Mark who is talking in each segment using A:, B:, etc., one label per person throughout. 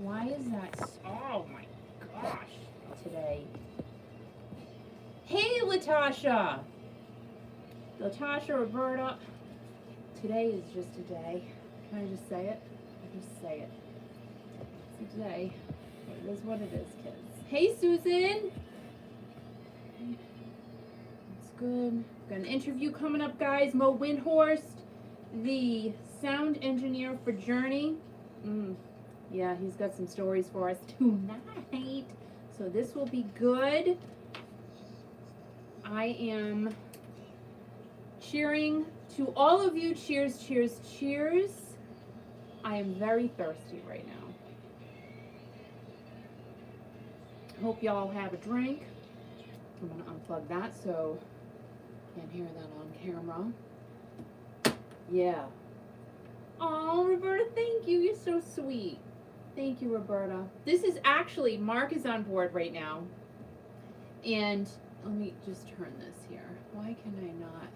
A: Why is that? Oh my gosh. Today. Hey, Latasha. Latasha, Roberta. Today is just a day. Can I just say it? I just say it. It's a day. It is what it is, kids. Hey, Susan. It's good. Got an interview coming up, guys. Meaux Windhorst, the sound engineer for Journey. Yeah, he's got some stories for us tonight. So this will be good. I am cheering to all of you. Cheers, cheers, cheers. I am very thirsty right now. Hope y'all have a drink. I'm gonna unplug that so you can't hear that on camera. Yeah. Oh, Roberta, thank you. You're so sweet. Thank you, Roberta. This is actually, Mark is on board right now. And let me just turn this here. Why can I not?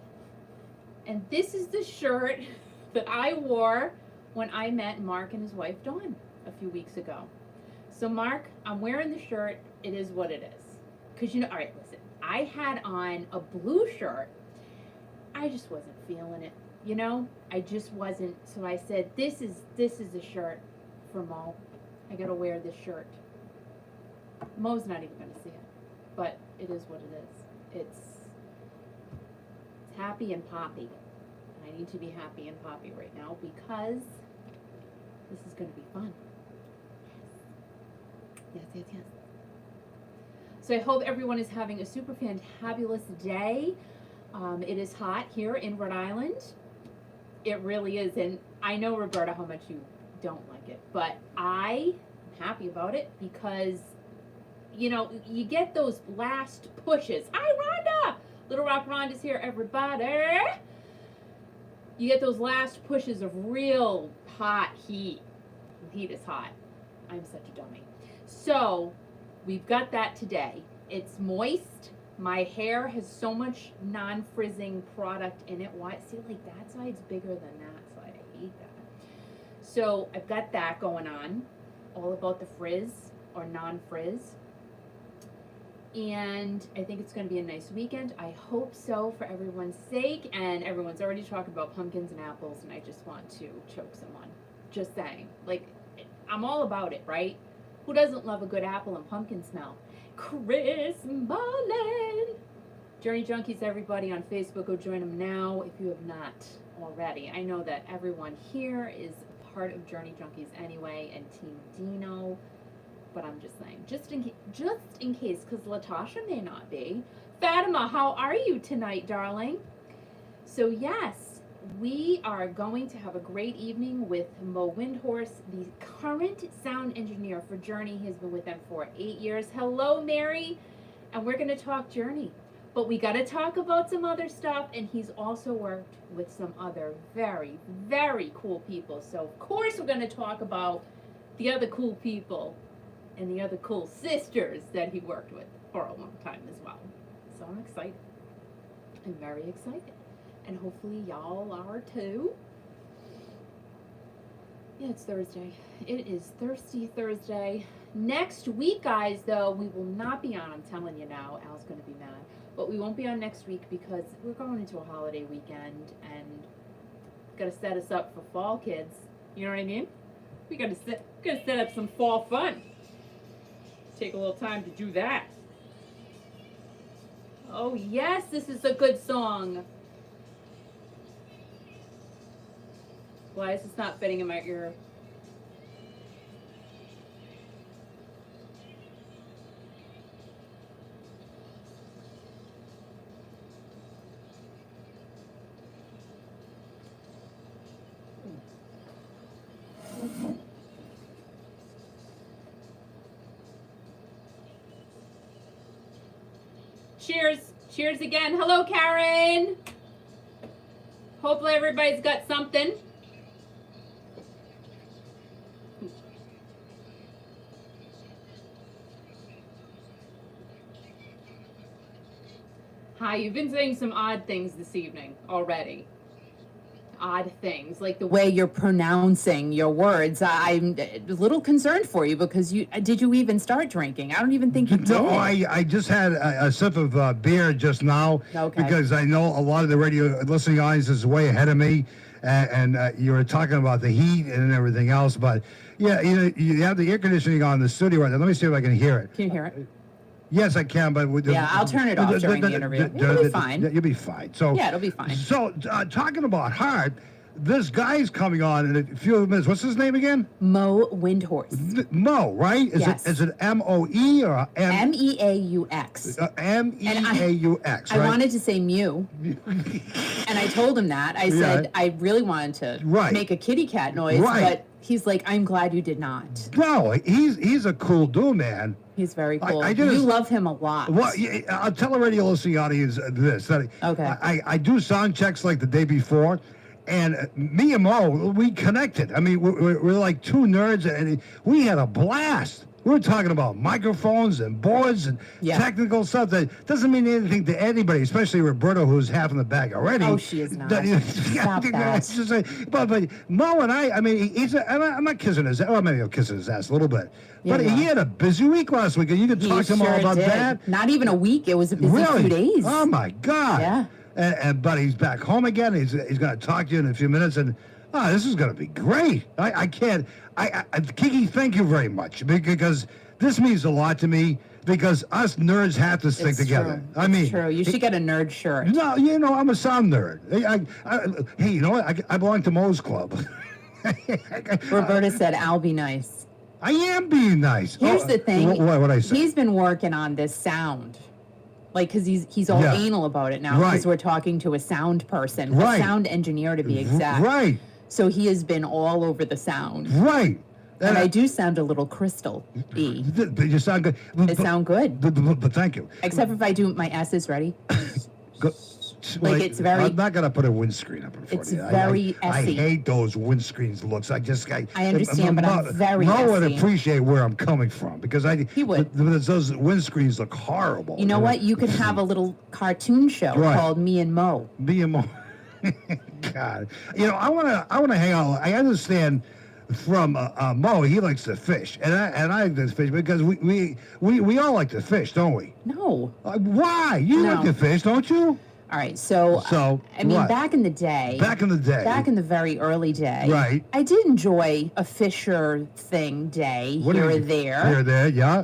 A: And this is the shirt that I wore when I met Mark and his wife, Dawn, a few weeks ago. So Mark, I'm wearing the shirt. It is what it is. Because you know, all right, listen. I had on a blue shirt. I just wasn't feeling it. You know, I just wasn't. So I said, this is a shirt for Mo. I gotta wear this shirt. Mo's not even gonna see it, but it is what it is. It's happy and poppy. I need to be happy and poppy right now because this is gonna be fun. Yes, yes, yes, yes. So I hope everyone is having a super fantabulous day. It is hot here in Rhode Island. It really is, and I know, Roberta, how much you don't like it, but I am happy about it because, you know, you get those last pushes. Hi, Rhonda! Little Rock Rhonda's here, everybody. You get those last pushes of real hot heat. The heat is hot. I'm such a dummy. So, we've got that today. It's moist. My hair has so much non-frizzing product in it. Why? See, like that side's bigger than that side. I hate that. So I've got that going on. All about the frizz or non-frizz. And I think it's going to be a nice weekend. I hope so for everyone's sake. And everyone's already talking about pumpkins and apples, and I just want to choke someone. Just saying. Like, I'm all about it, right? Who doesn't love a good apple and pumpkin smell? Chris Mullen. Journey Junkies, everybody on Facebook, go join them now if you have not already. I know that everyone here is part of Journey Junkies anyway, and Team Dino, but I'm just saying, just in case, because Latasha may not be. Fatima, how are you tonight, darling? So yes, we are going to have a great evening with Meaux Windhorst, the current sound engineer for Journey. He has been with them for 8 years. Hello, Mary. And we're going to talk Journey. But we got to talk about some other stuff. And he's also worked with some other very, very cool people. So, of course, we're going to talk about the other cool people and the other cool sisters that he worked with for a long time as well. So I'm excited. I'm very excited. And hopefully y'all are too. Yeah, it's Thursday. It is Thirsty Thursday. Next week, guys, though, we will not be on. I'm telling you now, Al's going to be mad. But we won't be on next week because we're going into a holiday weekend and got to set us up for fall, kids. You know what I mean? We got to set up some fall fun. Take a little time to do that. Oh, yes, this is a good song. Why is this not fitting in my ear? Cheers. Cheers again. Hello, Karen. Hopefully everybody's got something. Hi, you've been saying some odd things this evening already. odd things, like the way you're pronouncing your words. I'm a little concerned for you because did you even start drinking? I don't even think you did.
B: No, I just had a sip of beer just now.
A: Okay.
B: Because I know a lot of the radio listening audience is way ahead of me, and you were talking about the heat and everything else. But yeah, you have the air conditioning on in the studio right now. Let me see if I can hear it.
A: Can you hear it?
B: Yes, I can, but
A: I'll turn it off during the interview. It'll be fine.
B: You'll be fine. So
A: yeah, it'll be fine.
B: So talking about heart, this guy's coming on in a few minutes. What's his name again?
A: Meaux Windhorst.
B: Mo, right? Is it M-O-E or
A: M-E-A-U-X?
B: M-E-A-U-X,
A: right? I wanted to say Mew, and I told him that. I said I really wanted to make a kitty cat noise, but he's like, I'm glad you did not.
B: No, he's a cool dude, man.
A: He's very cool. You love him a lot.
B: Well, I'll tell the radio listening audience this. I do sound checks like the day before, and me and Mo, we connected. I mean, we're like two nerds, and we had a blast. We were talking about microphones and boards and technical stuff that doesn't mean anything to anybody, especially Roberta, who's half in the bag already.
A: Oh, she is not. Stop that.
B: But Mo and I mean, I'm not kissing his ass. Well, maybe I'm kissing his ass a little bit. But he had a busy week last week, and you can talk to him all about that.
A: Not even a week. It was a busy few days.
B: Oh, my God.
A: Yeah.
B: But he's back home again. He's going to talk to you in a few minutes, and this is going to be great. I can't. Kiki, thank you very much, because this means a lot to me, because us nerds have to stick together.
A: True. It's true. You should get a nerd shirt.
B: No, I'm a sound nerd. Hey, you know what? I belong to Moe's Club.
A: Roberta said, I'll be nice.
B: I am being nice.
A: Here's the thing.
B: What I say?
A: He's been working on this sound. Like, because he's all anal about it now, because we're talking to a sound person, a sound engineer to be exact.
B: Right.
A: So he has been all over the sound.
B: Right.
A: And I do sound a little crystal-y.
B: You sound good.
A: I sound good.
B: But thank you.
A: Except if I do my S's ready. Like, it's very...
B: I'm not going to put a windscreen up in front of you.
A: It's very
B: I hate those windscreens looks. I
A: understand, but I'm very
B: No one appreciate where I'm coming from, because
A: he would.
B: Those windscreens look horrible.
A: You know what? You could have a little cartoon show called Me and Mo.
B: Me and Mo. God, I want to hang out. I understand from Mo, he likes to fish, and I like to fish because we all like to fish, don't we?
A: No.
B: Why? You like to fish, don't you?
A: All right, so I mean, back in the very early day, I did enjoy a fisher thing day here or there.
B: Yeah.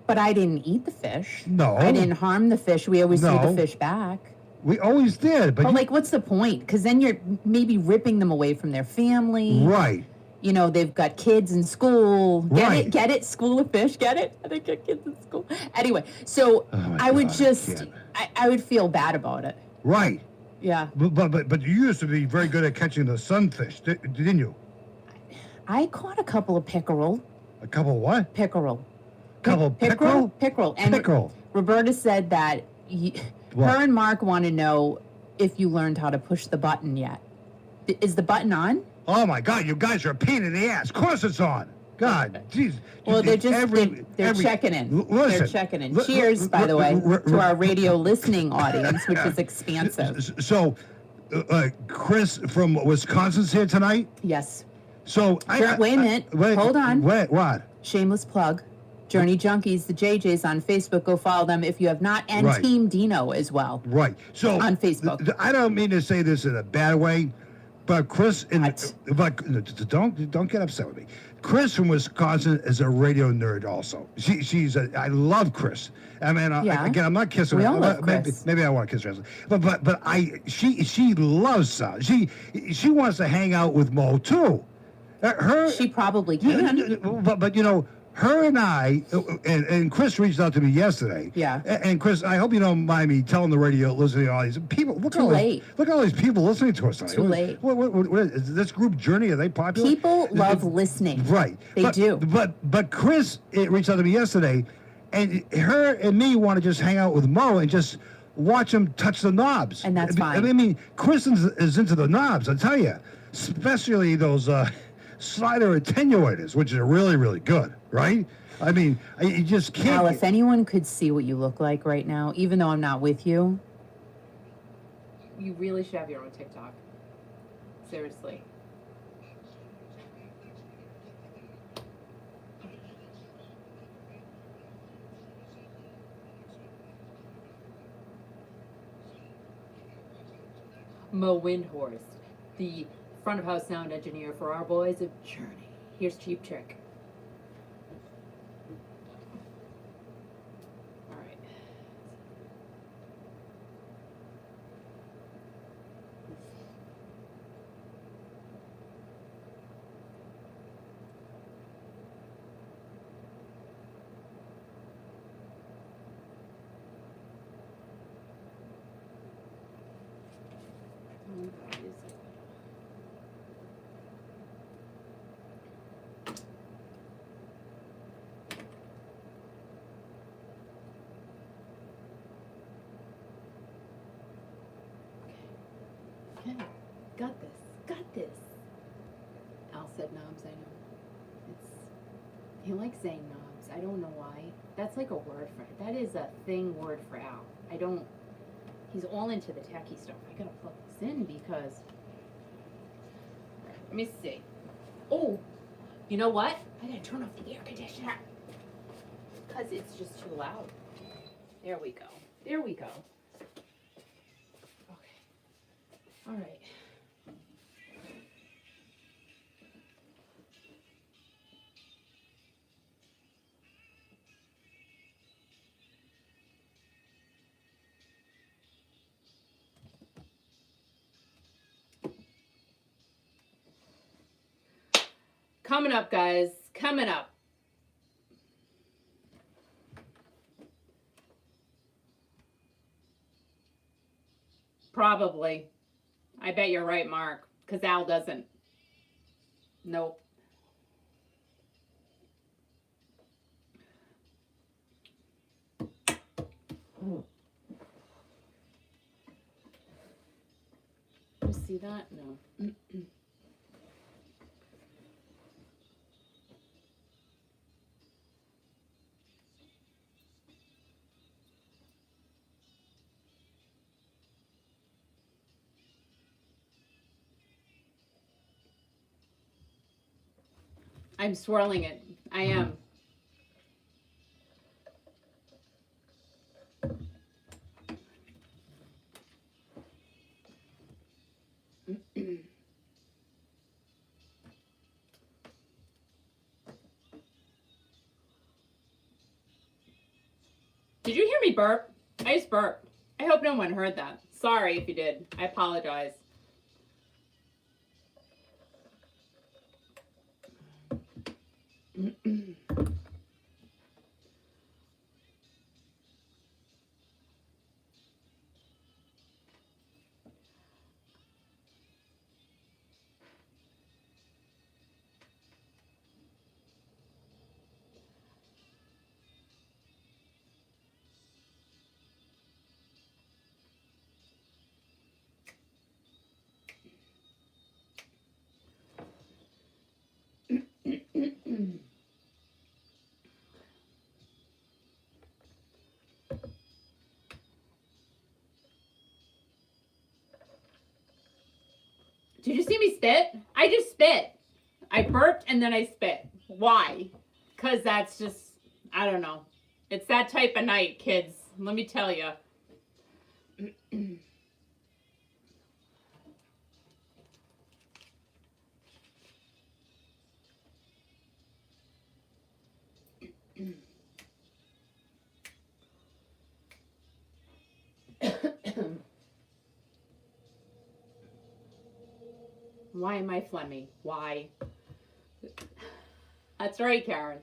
A: But I didn't eat the fish.
B: No.
A: I didn't harm the fish. We always threw the fish back.
B: We always did, but
A: like, what's the point? Because then you're maybe ripping them away from their family.
B: Right.
A: They've got kids in school. Get it? School of Fish, get it? They got kids in school. Anyway, so I would I would feel bad about it.
B: Right.
A: Yeah.
B: But you used to be very good at catching the sunfish, didn't you?
A: I caught a couple of pickerel.
B: A couple of what?
A: Pickerel.
B: Couple pickerel?
A: Pickerel. And
B: pickerel.
A: Roberta said that her and Mark want to know if you learned how to push the button yet. Is the button on?
B: Oh, my God, you guys are a pain in the ass. Of course it's on. God, jeez.
A: Well, they're checking in. They're checking in. Cheers, by the way, to our radio listening audience, which is expansive.
B: So, Chris from Wisconsin's here tonight?
A: Yes.
B: So,
A: wait a minute. Hold on.
B: Wait, what?
A: Shameless plug. Journey Junkies, the JJs on Facebook. Go follow them if you have not. And Team Dino as well.
B: Right. So,
A: on Facebook.
B: I don't mean to say this in a bad way, but Chris, don't get upset with me. Chris from Wisconsin is a radio nerd also. I love Chris. I mean, again, I'm not kissing her.
A: We all love Chris.
B: Maybe I want to kiss her. But she loves sound. She wants to hang out with Mo too.
A: She probably can.
B: But her and I, and Chris reached out to me yesterday.
A: Yeah.
B: And Chris, I hope you don't mind me telling the radio listening audience, people, look at all these people listening to us tonight.
A: Too late.
B: What is this group Journey? Are they popular?
A: People love listening.
B: Right.
A: They do.
B: But Chris reached out to me yesterday, and her and me want to just hang out with Mo and just watch him touch the knobs.
A: And that's fine.
B: I mean, Chris is into the knobs, I tell you, especially those slider attenuators, which are really, really good, right? I mean, you just can't...
A: Well, if anyone could see what you look like right now, even though I'm not with you... You really should have your own TikTok. Seriously. Meaux Windhorst, the front of house sound engineer for our boys of Journey. Here's Cheap Trick. All right. Oh, God, is it? Okay, got this, got this. Al said knobs, I know. He likes saying knobs, I don't know why. That's like a word for it. That is a thing word for Al. He's all into the techie stuff. I gotta plug this in because, let me see. Oh, you know what? I gotta turn off the air conditioner because it's just too loud. There we go. There we go. Okay. All right. Coming up, guys. Coming up. Probably. I bet you're right, Mark. Because Al doesn't. Nope. You see that? No. I'm swirling it. I am. Did you hear me burp? I just burped. I hope no one heard that. Sorry if you did. I apologize. Did you see me spit? I just spit. I burped and then I spit. Why? Because that's just, I don't know. It's that type of night, kids. Let me tell you. Why am I phlegmy? Why? That's right, Karen.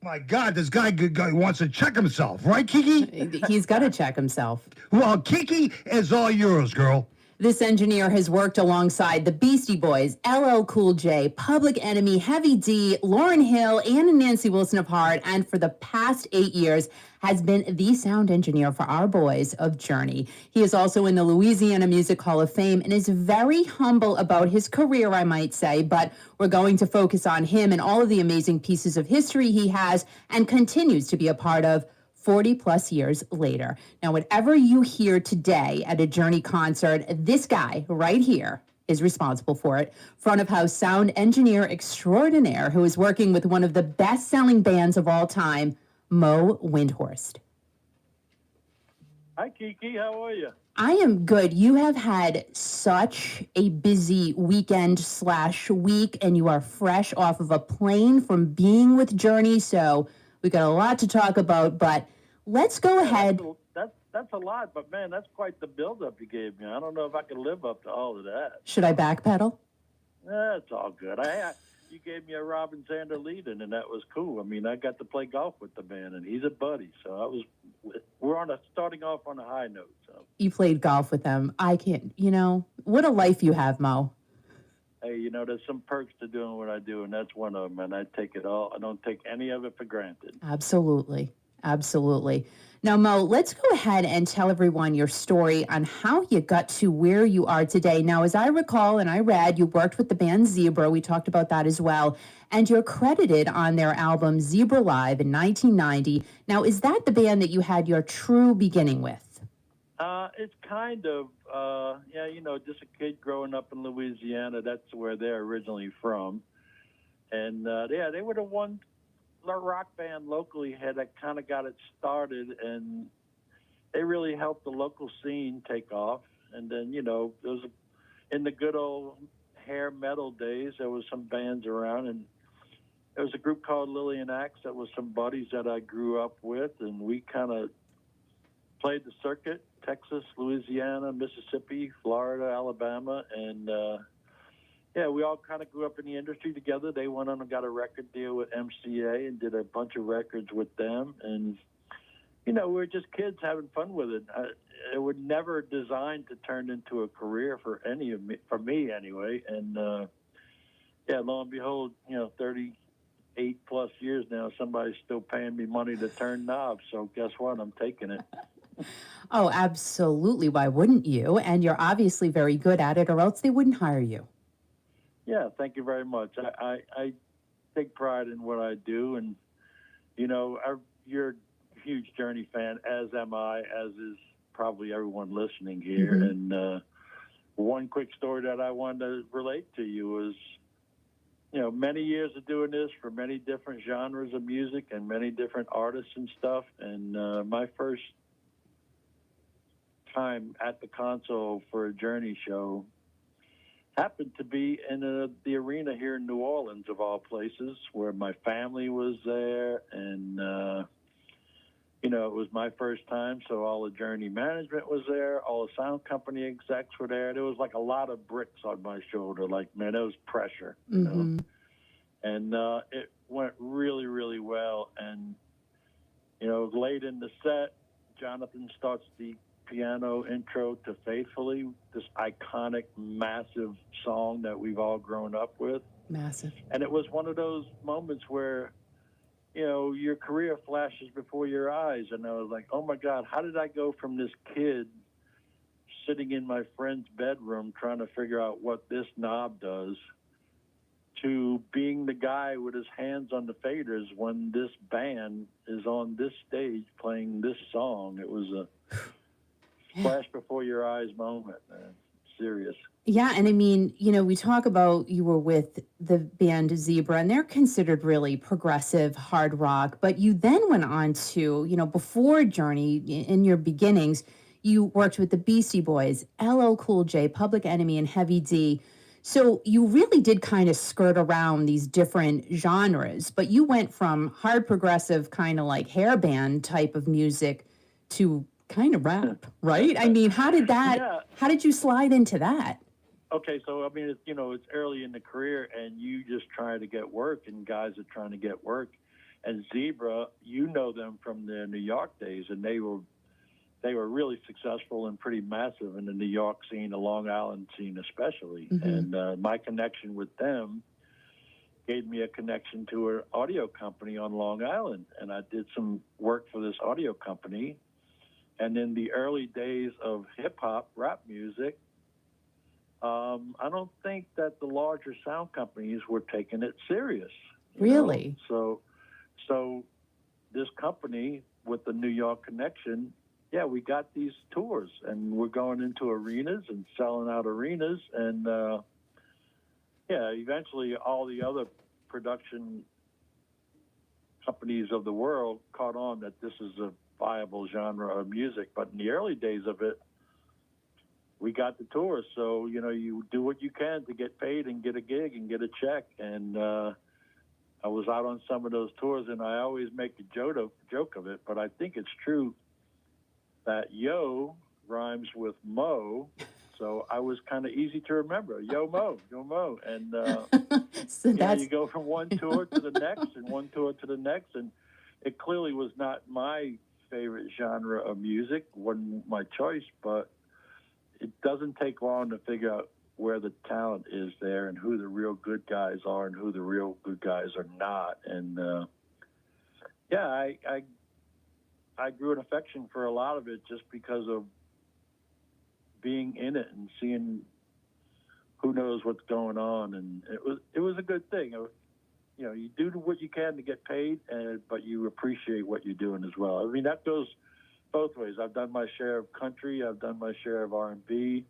B: My God, this guy wants to check himself, right, Kiki?
C: He's got to check himself.
B: Well, Kiki is all yours, girl.
C: This engineer has worked alongside the Beastie Boys, LL Cool J, Public Enemy, Heavy D, Lauryn Hill, and Nancy Wilson apart, and for the past 8 years has been the sound engineer for our boys of Journey. He is also in the Louisiana Music Hall of Fame and is very humble about his career, I might say, but we're going to focus on him and all of the amazing pieces of history he has and continues to be a part of 40 plus years later. Now, whatever you hear today at a Journey concert, this guy right here is responsible for it. Front of house sound engineer extraordinaire who is working with one of the best-selling bands of all time, Meaux Windhorst.
D: Hi, Kiki. How are you?
C: I am good. You have had such a busy weekend/week, and you are fresh off of a plane from being with Journey, so we got a lot to talk about, but let's go ahead.
D: That's a lot, but man, that's quite the build-up you gave me. I don't know if I can live up to all of that.
C: Should I backpedal?
D: It's all good. You gave me a Robin Zander lead-in, and that was cool. I mean, I got to play golf with the man, and he's a buddy. So we're starting off on a high note. So
C: you played golf with them. I can't. What a life you have, Mo.
D: Hey, there's some perks to doing what I do, and that's one of them. And I take it all. I don't take any of it for granted.
C: Absolutely. Now, Mo, let's go ahead and tell everyone your story on how you got to where you are today. Now, as I recall and I read, you worked with the band Zebra. We talked about that as well. And you're credited on their album Zebra Live in 1990. Now, is that the band that you had your true beginning with?
D: It's kind of, just a kid growing up in Louisiana. That's where they're originally from. And, they were the one rock band locally that kind of got it started, and they really helped the local scene take off. And then, in the good old hair metal days, there was some bands around, and there was a group called Lillian Axe that was some buddies that I grew up with, and we kind of played the circuit, Texas, Louisiana, Mississippi, Florida, Alabama, and we all kind of grew up in the industry together. They went on and got a record deal with MCA and did a bunch of records with them. And, we were just kids having fun with it. It was never designed to turn into a career for for me anyway. And, lo and behold, 38 plus years now, somebody's still paying me money to turn knobs. So guess what? I'm taking it.
C: Oh, absolutely. Why wouldn't you? And you're obviously very good at it, or else they wouldn't hire you.
D: Yeah, thank you very much. I take pride in what I do, and you're a huge Journey fan, as am I, as is probably everyone listening here. Mm-hmm. And one quick story that I wanted to relate to you is, many years of doing this for many different genres of music and many different artists and stuff. And my first time at the console for a Journey show happened to be in the arena here in New Orleans, of all places, where my family was there. And, it was my first time, so all the Journey management was there. All the sound company execs were there. There was like a lot of bricks on my shoulder. Like, man, it was pressure, you know? And it went really, really well. And, late in the set, Jonathan starts the piano intro to Faithfully, this iconic, massive song that we've all grown up with.
C: Massive.
D: And it was one of those moments where, your career flashes before your eyes. And I was like, oh my God, how did I go from this kid sitting in my friend's bedroom trying to figure out what this knob does to being the guy with his hands on the faders when this band is on this stage playing this song? It was a flash before your eyes moment, man. Serious.
C: Yeah, and I mean, we talk about you were with the band Zebra, and they're considered really progressive hard rock, but you then went on to, before Journey, in your beginnings, you worked with the Beastie Boys, LL Cool J, Public Enemy, and Heavy D. So you really did kind of skirt around these different genres, but you went from hard progressive, kind of like hair band type of music to kind of rap, right? I mean, how did you slide into that?
D: Okay, so I mean, it's early in the career, and you just trying to get work, and guys are trying to get work. And Zebra, them from the New York days, and they were they were really successful and pretty massive in the New York scene, the Long Island scene especially.
C: Mm-hmm.
D: And my connection with them gave me a connection to an audio company on Long Island. And I did some work for this audio company. And in the early days of hip-hop, rap music, I don't think that the larger sound companies were taking it serious.
C: Really?
D: So this company with the New York connection, yeah, we got these tours, and we're going into arenas and selling out arenas. And, yeah, eventually all the other production companies of the world caught on that this is a viable genre of music. But in the early days of it, we got the tours. So, you do what you can to get paid and get a gig and get a check. And I was out on some of those tours, and I always make a joke of it, but I think it's true that yo rhymes with Mo. So I was kind of easy to remember. Yo Mo, yo Mo. And
C: So that's...
D: you go from one tour to the next and one tour to the next. And it clearly was not my favorite genre of music, wasn't my choice, but it doesn't take long to figure out where the talent is there and who the real good guys are and who the real good guys are not. And yeah, I grew an affection for a lot of it just because of being in it and seeing who knows what's going on. And it was a good thing. You do what you can to get paid, but you appreciate what you're doing as well. I mean, that goes both ways. I've done my share of country. I've done my share of R&B.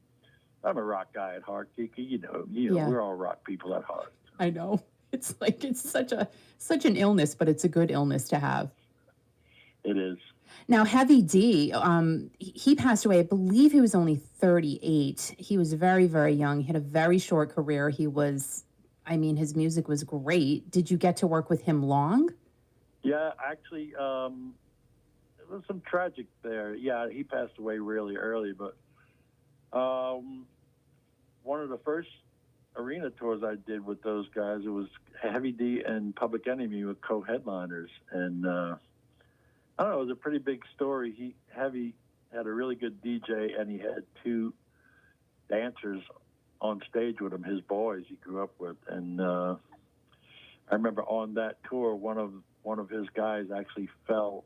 D: I'm a rock guy at heart, Kiki.
C: Yeah.
D: We're all rock people at heart.
C: I know. It's like it's such an illness, but it's a good illness to have.
D: It is.
C: Now, Heavy D, he passed away. I believe he was only 38. He was very, very young. He had a very short career. His music was great. Did you get to work with him long?
D: Yeah, actually, there was some tragic there. Yeah, he passed away really early, but one of the first arena tours I did with those guys, it was Heavy D and Public Enemy with co-headliners. And I don't know, it was a pretty big story. Heavy had a really good DJ, and he had two dancers on stage with him, his boys he grew up with. And I remember on that tour, one of his guys actually fell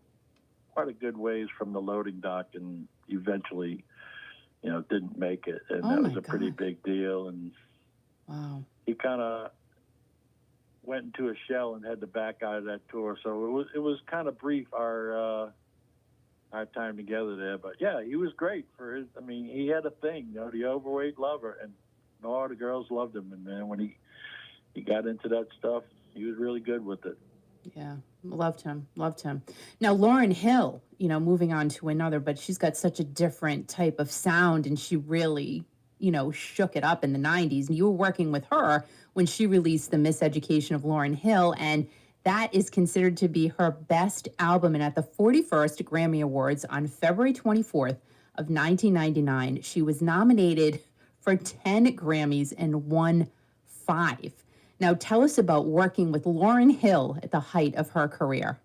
D: quite a good ways from the loading dock and eventually, didn't make it. And that was a pretty big deal. And
C: wow,
D: he kind of went into a shell and had to back out of that tour. So it was kind of brief, our time together there. But yeah, he was great for his. I mean, he had a thing, the overweight lover, and all the girls loved him. And man, when he got into that stuff, he was really good with it.
C: Yeah, loved him. Now, Lauryn Hill, moving on to another, but she's got such a different type of sound, and she really, shook it up in the 90s. And you were working with her when she released The Miseducation of Lauryn Hill, and that is considered to be her best album. And at the 41st Grammy Awards on February 24th of 1999, she was nominated for 10 Grammys and won 5. Now, tell us about working with Lauryn Hill at the height of her career.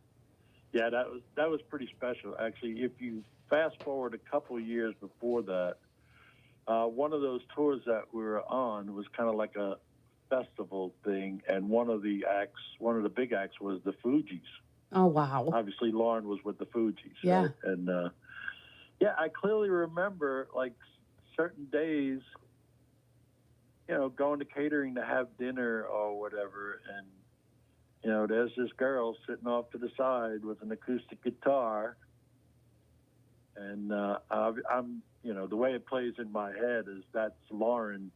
D: Yeah, that was pretty special. Actually, if you fast forward a couple of years before that, one of those tours that we were on was kind of like a festival thing, and one of the big acts was the Fugees.
C: Oh, wow.
D: Obviously, Lauryn was with the Fugees.
C: Yeah.
D: Right? And I clearly remember like certain days, going to catering to have dinner or whatever, and there's this girl sitting off to the side with an acoustic guitar, and I'm the way it plays in my head is that's Lauryn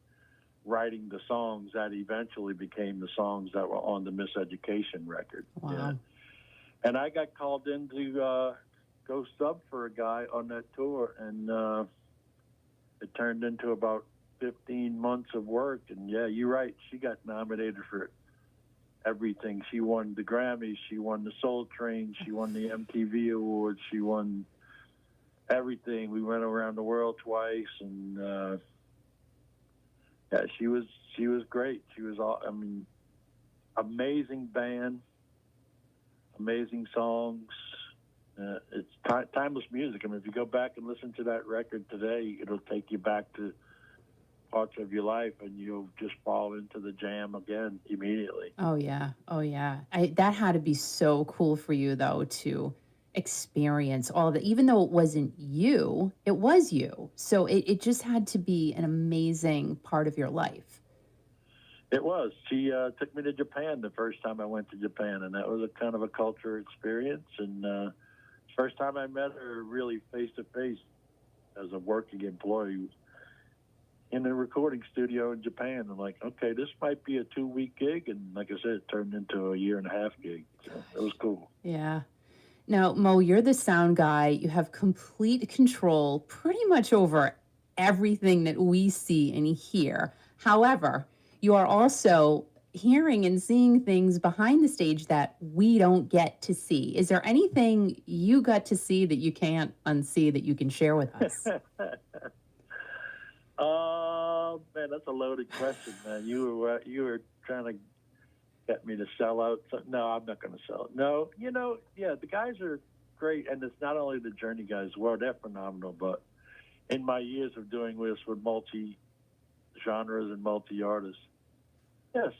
D: writing the songs that eventually became the songs that were on the Miseducation record.
C: Wow.
D: Yeah. And I got called in to go sub for a guy on that tour, and it turned into about 15 months of work. And yeah, you're right, she got nominated for everything. She won the Grammys, she won the Soul Train, she won the MTV Awards, she won everything. We went around the world twice, and yeah, she was great. She was amazing band, amazing songs, It's timeless music. I mean, if you go back and listen to that record today, it'll take you back to parts of your life, and you'll just fall into the jam again immediately.
C: Oh yeah, oh yeah. That had to be so cool for you though to experience all of it. Even though it wasn't you, it was you. So it just had to be an amazing part of your life.
D: It was. She took me to Japan the first time I went to Japan, and that was a kind of a culture experience. And first time I met her really face to face as a working employee in a recording studio in Japan. I'm like, okay, this might be a 2-week gig, and like I said, it turned into a 1.5 year gig. So it was cool.
C: Yeah. Now, Mo, you're the sound guy. You have complete control pretty much over everything that we see and hear. However, you are also hearing and seeing things behind the stage that we don't get to see. Is there anything you got to see that you can't unsee that you can share with us?
D: Oh, man, that's a loaded question, man. You were trying to get me to sell out. So, no, I'm not going to sell it. No, the guys are great, and it's not only the Journey guys. Well, they're phenomenal, but in my years of doing this with multi-genres and multi-artists, yes,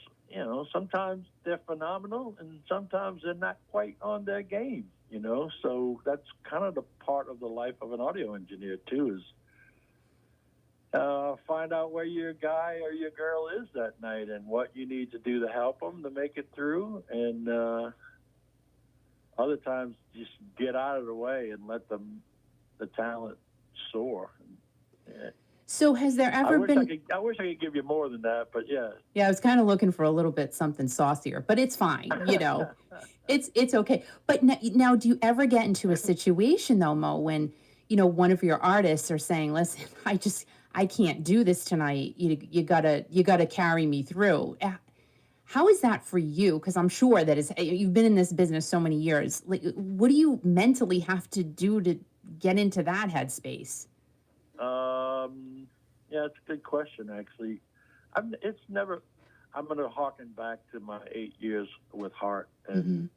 D: sometimes they're phenomenal, and sometimes they're not quite on their game, So that's kind of the part of the life of an audio engineer, too, is find out where your guy or your girl is that night and what you need to do to help them to make it through. And other times, just get out of the way and let the talent soar. Yeah.
C: So has there ever been...
D: I wish I could give you more than that, but yeah.
C: Yeah, I was kind of looking for a little bit something saucier, but it's fine, It's okay. But now, do you ever get into a situation, though, Mo, when, one of your artists are saying, listen, I can't do this tonight. You gotta carry me through. How is that for you? Because I'm sure that you've been in this business so many years. Like, what do you mentally have to do to get into that headspace?
D: Yeah, it's a good question, actually. I'm going to harken back to my 8 years with Heart. And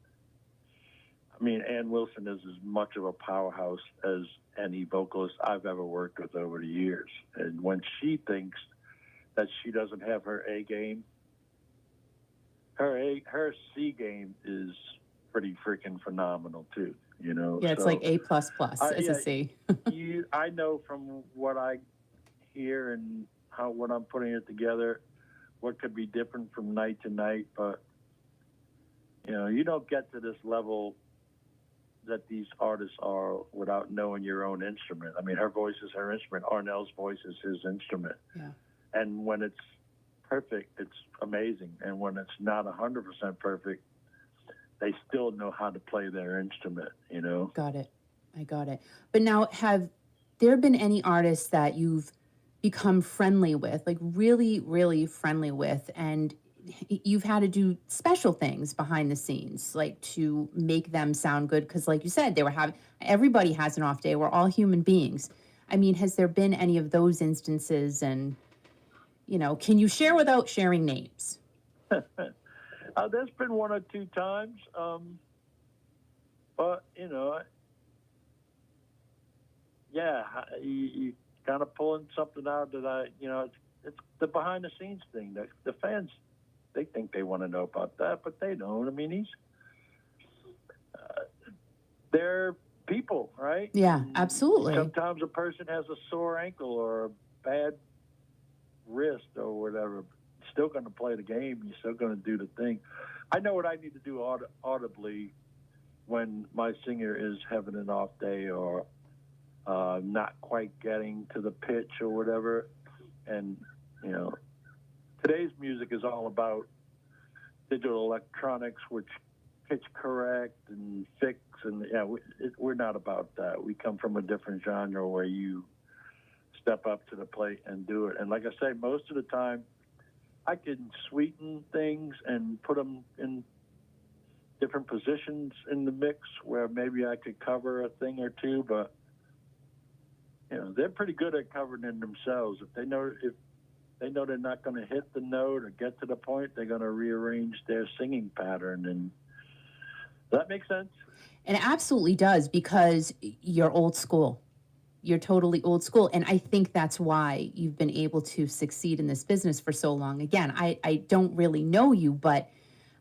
D: I mean, Ann Wilson is as much of a powerhouse as any vocalist I've ever worked with over the years. And when she thinks that she doesn't have her A game, her C game is pretty freaking phenomenal too.
C: Yeah, it's like A++ as a C.
D: I know from what I hear and when I'm putting it together, what could be different from night to night, but you don't get to this level that these artists are without knowing your own instrument. I mean, her voice is her instrument. Arnell's voice is his instrument. Yeah. And when it's perfect, it's amazing. And when it's not 100% perfect, they still know how to play their instrument,
C: Got it. I got it. But now, have there been any artists that you've become friendly with, like really, really friendly with, and you've had to do special things behind the scenes, like to make them sound good? Because like you said, everybody has an off day. We're all human beings. I mean, has there been any of those instances? And, can you share without sharing names?
D: There's been 1 or 2 times. But, you kind of pulling something out that it's the behind the scenes thing. The fans, they think they want to know about that, but they don't. I mean, they're people, right?
C: Yeah,
D: and
C: absolutely.
D: Sometimes a person has a sore ankle or a bad wrist or whatever. You're still going to play the game. You're still going to do the thing. I know what I need to do audibly when my singer is having an off day or not quite getting to the pitch or whatever. And, today's music is all about digital electronics, which pitch correct and fix. And, we're not about that. We come from a different genre where you step up to the plate and do it. And like I say, most of the time, I can sweeten things and put them in different positions in the mix where maybe I could cover a thing or two, but they're pretty good at covering it themselves. If they know they're not going to hit the note or get to the point, they're going to rearrange their singing pattern. And does that make sense?
C: And it absolutely does, because you're old school. You're totally old school. And I think that's why you've been able to succeed in this business for so long. Again, I don't really know you, but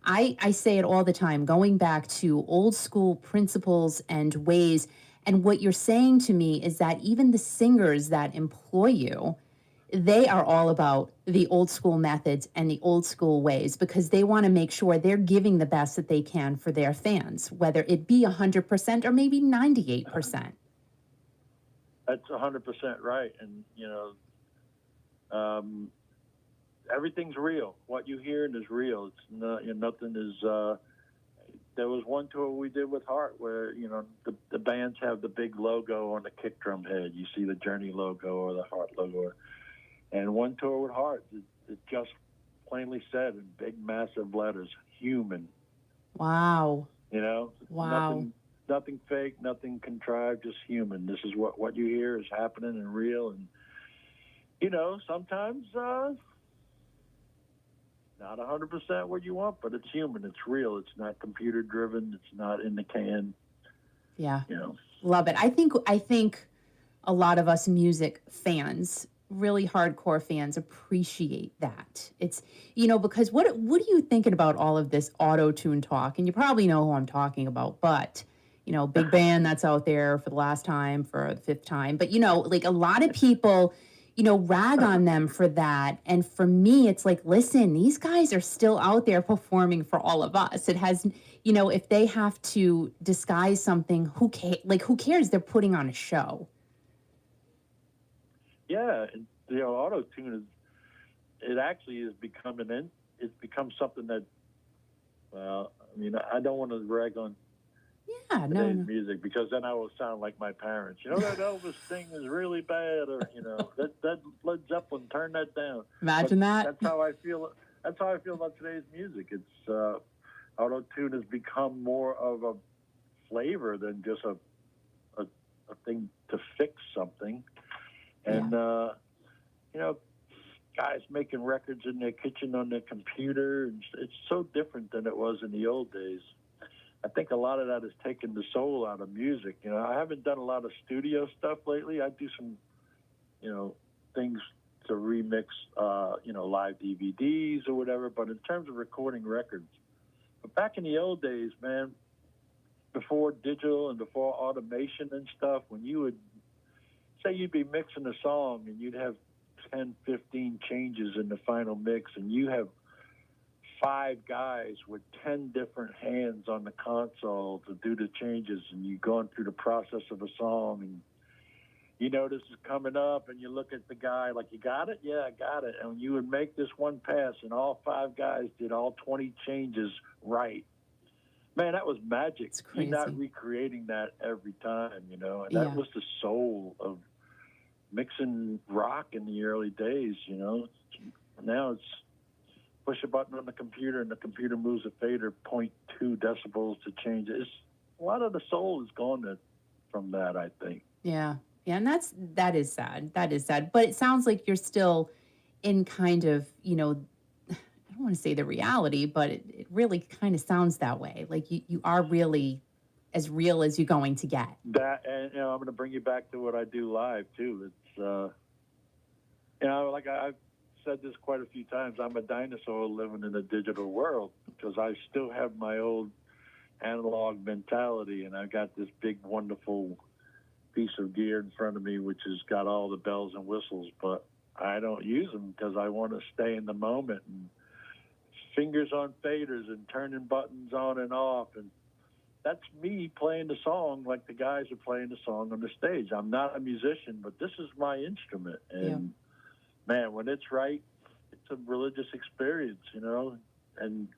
C: I say it all the time, going back to old school principles and ways. And what you're saying to me is that even the singers that employ you, they are all about the old school methods and the old school ways, because they want to make sure they're giving the best that they can for their fans, whether it be 100% or maybe 98%.
D: That's 100% right. And, everything's real. What you hear is real. It's not, nothing is, there was one tour we did with Heart where, the bands have the big logo on the kick drum head. You see the Journey logo or the Heart logo. And one tour with Heart, it just plainly said in big, massive letters, human.
C: Wow.
D: Wow. Nothing fake, nothing contrived, just human. This is what you hear is happening and real. And, sometimes not 100% what you want, but it's human. It's real. It's not computer driven. It's not in the can.
C: Yeah. Love it. I think a lot of us music fans, really hardcore fans, appreciate that. It's, because what are you thinking about all of this auto-tune talk? And you probably know who I'm talking about, but big band that's out there for the last time, for the fifth time. But, like a lot of people, rag on them for that. And for me, it's like, listen, these guys are still out there performing for all of us. It has, if they have to disguise something, who cares? They're putting on a show.
D: Yeah. And, auto-tune it actually is it's become something that, I don't want to rag on today's music, because then I will sound like my parents. That Elvis thing is really bad, or that Led Zeppelin, turn that down.
C: Imagine that.
D: That's how I feel. That's how I feel about today's music. It's auto-tune has become more of a flavor than just a thing to fix something. And guys making records in their kitchen on their computer, it's so different than it was in the old days. I think a lot of that has taken the soul out of music. I haven't done a lot of studio stuff lately. I do some, things to remix, live DVDs or whatever. But in terms of recording records, but back in the old days, man, before digital and before automation and stuff, when you would say you'd be mixing a song and you'd have 10, 15 changes in the final mix, and you have 5 guys with 10 different hands on the console to do the changes, and you're going through the process of a song, and this is coming up, and you look at the guy like, you got it? Yeah, I got it. And you would make this one pass, and all 5 guys did all 20 changes right. Man, that was magic.
C: It's crazy.
D: You're not recreating that every time, and that was the soul of mixing rock in the early days. Now it's push a button on the computer, and the computer moves a fader 0.2 decibels to change it. A lot of the soul is gone from that, I think.
C: Yeah, and that is sad. That is sad. But it sounds like you're still in kind of, I don't want to say the reality, but it really kind of sounds that way. Like you are really as real as you're going to get.
D: That, and I'm going to bring you back to what I do live too. It's like I've said this quite a few times, I'm a dinosaur living in a digital world, because I still have my old analog mentality, and I got this big, wonderful piece of gear in front of me, which has got all the bells and whistles, but I don't use them because I want to stay in the moment, and fingers on faders and turning buttons on and off, and that's me playing the song like the guys are playing the song on the stage. I'm not a musician, but this is my instrument, and man, when it's right, it's a religious experience, and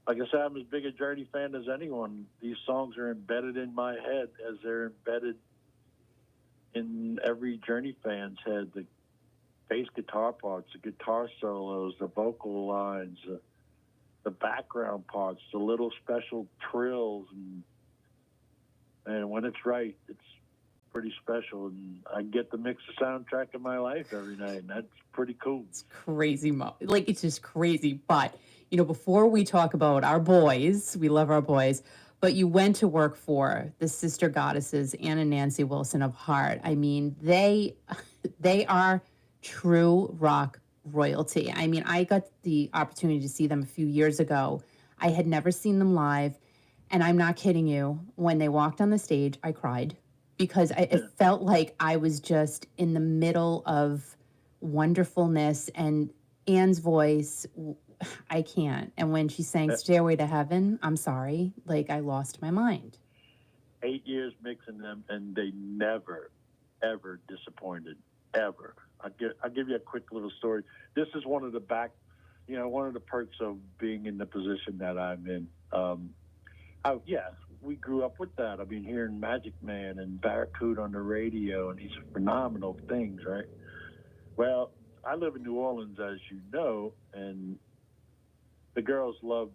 D: like I said, I'm as big a Journey fan as anyone. These songs are embedded in my head as they're embedded in every Journey fan's head. The bass guitar parts, the guitar solos, the vocal lines, the background parts, the little special trills, and when it's right, it's pretty special, and I get to mix the soundtrack of my life every night, and that's pretty cool.
C: It's crazy, it's just crazy. But before we talk about our boys, we love our boys, but you went to work for the sister goddesses, Ann and Nancy Wilson of Heart. I mean, they are true rock royalty. I mean, I got the opportunity to see them a few years ago. I had never seen them live, and I'm not kidding you. When they walked on the stage, I cried because it felt like I was just in the middle of wonderfulness, and Ann's voice, I can't. And when she sang Stairway to Heaven, I'm sorry, like I lost my mind.
D: 8 years mixing them, and they never, ever disappointed, ever. I'll give you a quick little story. This is one of the one of the perks of being in the position that I'm in. We grew up with that. I mean, hearing Magic Man and Barracuda on the radio, and these phenomenal things, right? Well, I live in New Orleans, as you know, and the girls love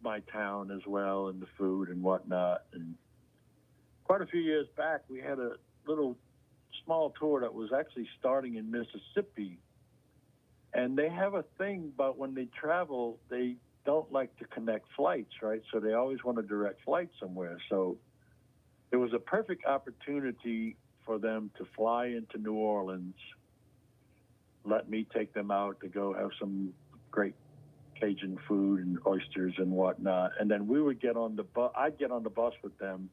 D: my town as well, and the food and whatnot. And quite a few years back, we had a little small tour that was actually starting in Mississippi. And they have a thing about when they travel, they don't like to connect flights, right? So they always want a direct flight somewhere. So it was a perfect opportunity for them to fly into New Orleans, let me take them out to go have some great Cajun food and oysters and whatnot. And then we would get on the bus. I'd get on the bus with them,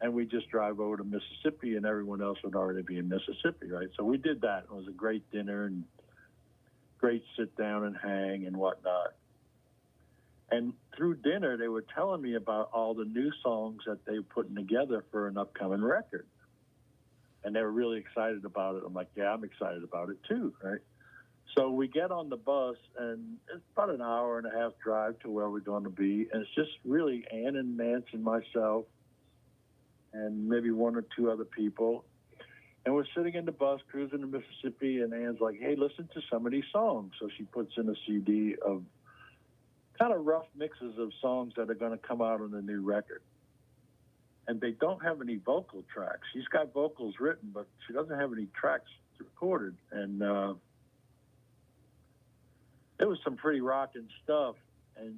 D: and we'd just drive over to Mississippi, and everyone else would already be in Mississippi, right? So we did that. It was a great dinner and great sit down and hang and whatnot. And through dinner, they were telling me about all the new songs that they were putting together for an upcoming record. And they were really excited about it. I'm like, yeah, I'm excited about it too, right? So we get on the bus, and it's about an hour and a half drive to where we're going to be. And it's just really Ann and Nancy and myself and maybe one or two other people. And we're sitting in the bus cruising to Mississippi, and Ann's like, hey, listen to some of these songs. So she puts in a CD of kind of rough mixes of songs that are going to come out on the new record. And they don't have any vocal tracks. She's got vocals written, but she doesn't have any tracks recorded. And it was some pretty rocking stuff. And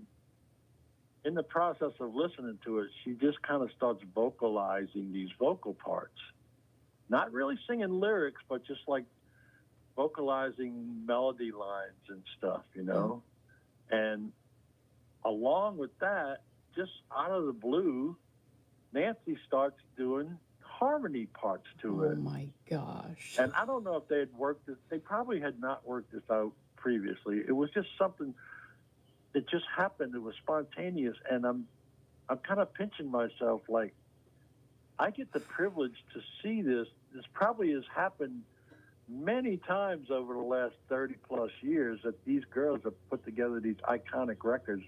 D: in the process of listening to it, she just kind of starts vocalizing these vocal parts. Not really singing lyrics, but just like vocalizing melody lines and stuff, you know? And along with that, just out of the blue, Nancy starts doing harmony parts to it.
C: Oh my gosh.
D: And I don't know if they had worked this, they probably had not worked this out previously. It was just something that just happened. It was spontaneous. And I'm kind of pinching myself like, I get the privilege to see this. This probably has happened many times over the last 30 plus years that these girls have put together these iconic records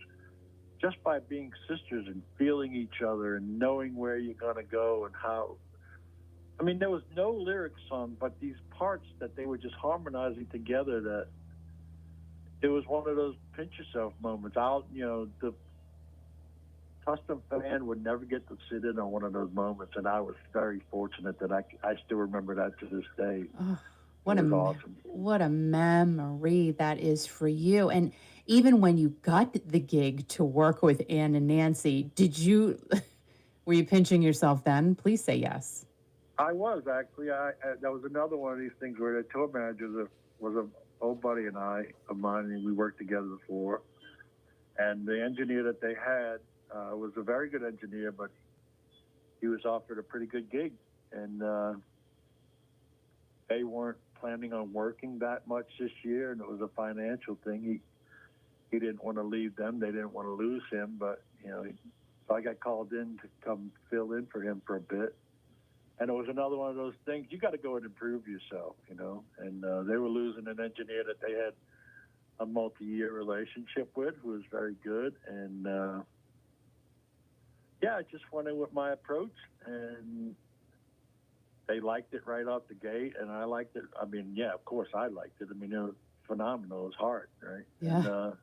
D: just by being sisters and feeling each other and knowing where you're going to go and how. I mean, there was no lyric song, but these parts that they were just harmonizing together, that it was one of those pinch yourself moments. The custom fan would never get to sit in on one of those moments, and I was very fortunate that I still remember that to this day.
C: Oh,
D: awesome.
C: What a memory that is for you. And even when you got the gig to work with Ann and Nancy, were you pinching yourself then? Please say yes.
D: I was, actually. That was another one of these things where the tour manager was an old buddy of mine, and we worked together before. And the engineer that they had was a very good engineer, but he was offered a pretty good gig. And they weren't planning on working that much this year, and it was a financial thing. He didn't want to leave them. They didn't want to lose him, but, so I got called in to come fill in for him for a bit. And it was another one of those things, you got to go and improve yourself, And they were losing an engineer that they had a multi-year relationship with, who was very good. And, I just went in with my approach, and they liked it right off the gate, and I liked it. I mean, yeah, of course I liked it. I mean, it was phenomenal. It was hard, right?
C: Yeah.
D: And,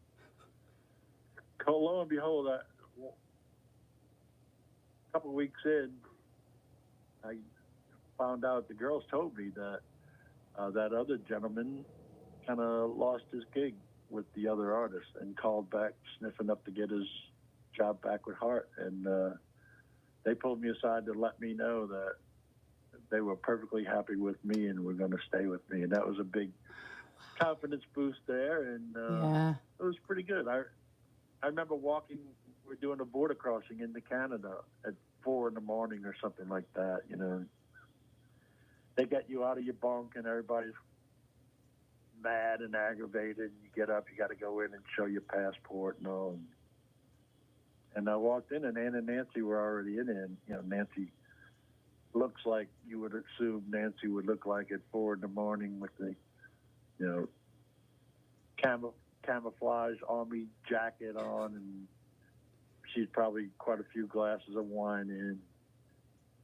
D: lo and behold, a couple of weeks in, I found out, the girls told me that that other gentleman kind of lost his gig with the other artist and called back sniffing up to get his job back with Hart, and they pulled me aside to let me know that they were perfectly happy with me and were going to stay with me, and that was a big confidence boost there, and it was pretty good. I remember walking. We're doing a border crossing into Canada at 4 in the morning or something like that. You know, they get you out of your bunk, and everybody's mad and aggravated. You get up, you got to go in and show your passport and all. And I walked in, and Ann and Nancy were already in it. And, you know, Nancy looks like you would assume Nancy would look like at 4 in the morning with the, you know, camouflage army jacket on, and she's probably quite a few glasses of wine in.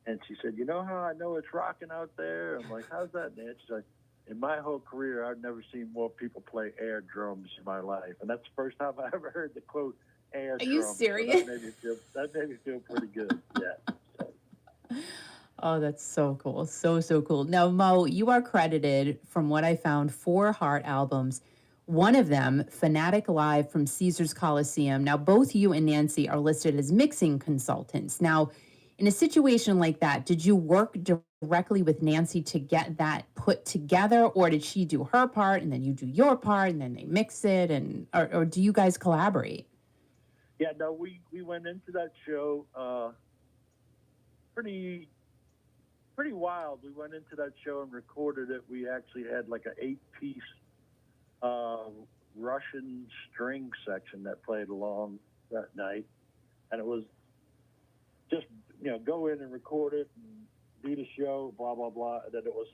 D: And she said, "You know how I know it's rocking out there?" I'm like, "How's that, Nancy?" She's like, "In my whole career, I've never seen more people play air drums in my life." And that's the first time I ever heard the quote air drums.
C: Are you serious?
D: So that made me feel pretty good. Yeah.
C: Oh, that's so cool. So cool. Now, Mo, you are credited, from what I found, 4 Heart albums. One of them, Fanatic Live from Caesars Coliseum. Now, both you and Nancy are listed as mixing consultants. Now, in a situation like that, did you work directly with Nancy to get that put together, or did she do her part and then you do your part and then they mix it, and or do you guys collaborate?
D: Yeah, no, we went into that show pretty wild. We went into that show and recorded it. We actually had like an 8-piece Russian string section that played along that night, and it was just, you know, go in and record it and do the show, blah blah blah, and then it was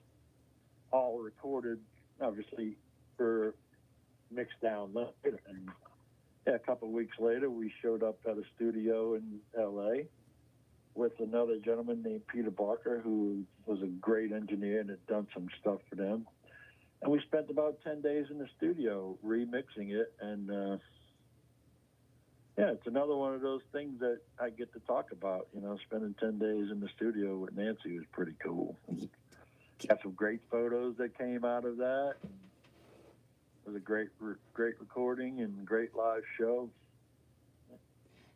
D: all recorded, obviously, for mixed down later. And yeah, a couple of weeks later, we showed up at a studio in LA with another gentleman named Peter Barker, who was a great engineer and had done some stuff for them. And we spent about 10 days in the studio remixing it. And yeah, it's another one of those things that I get to talk about. You know, spending 10 days in the studio with Nancy was pretty cool. Got some great photos that came out of that. It was a great recording and great live show.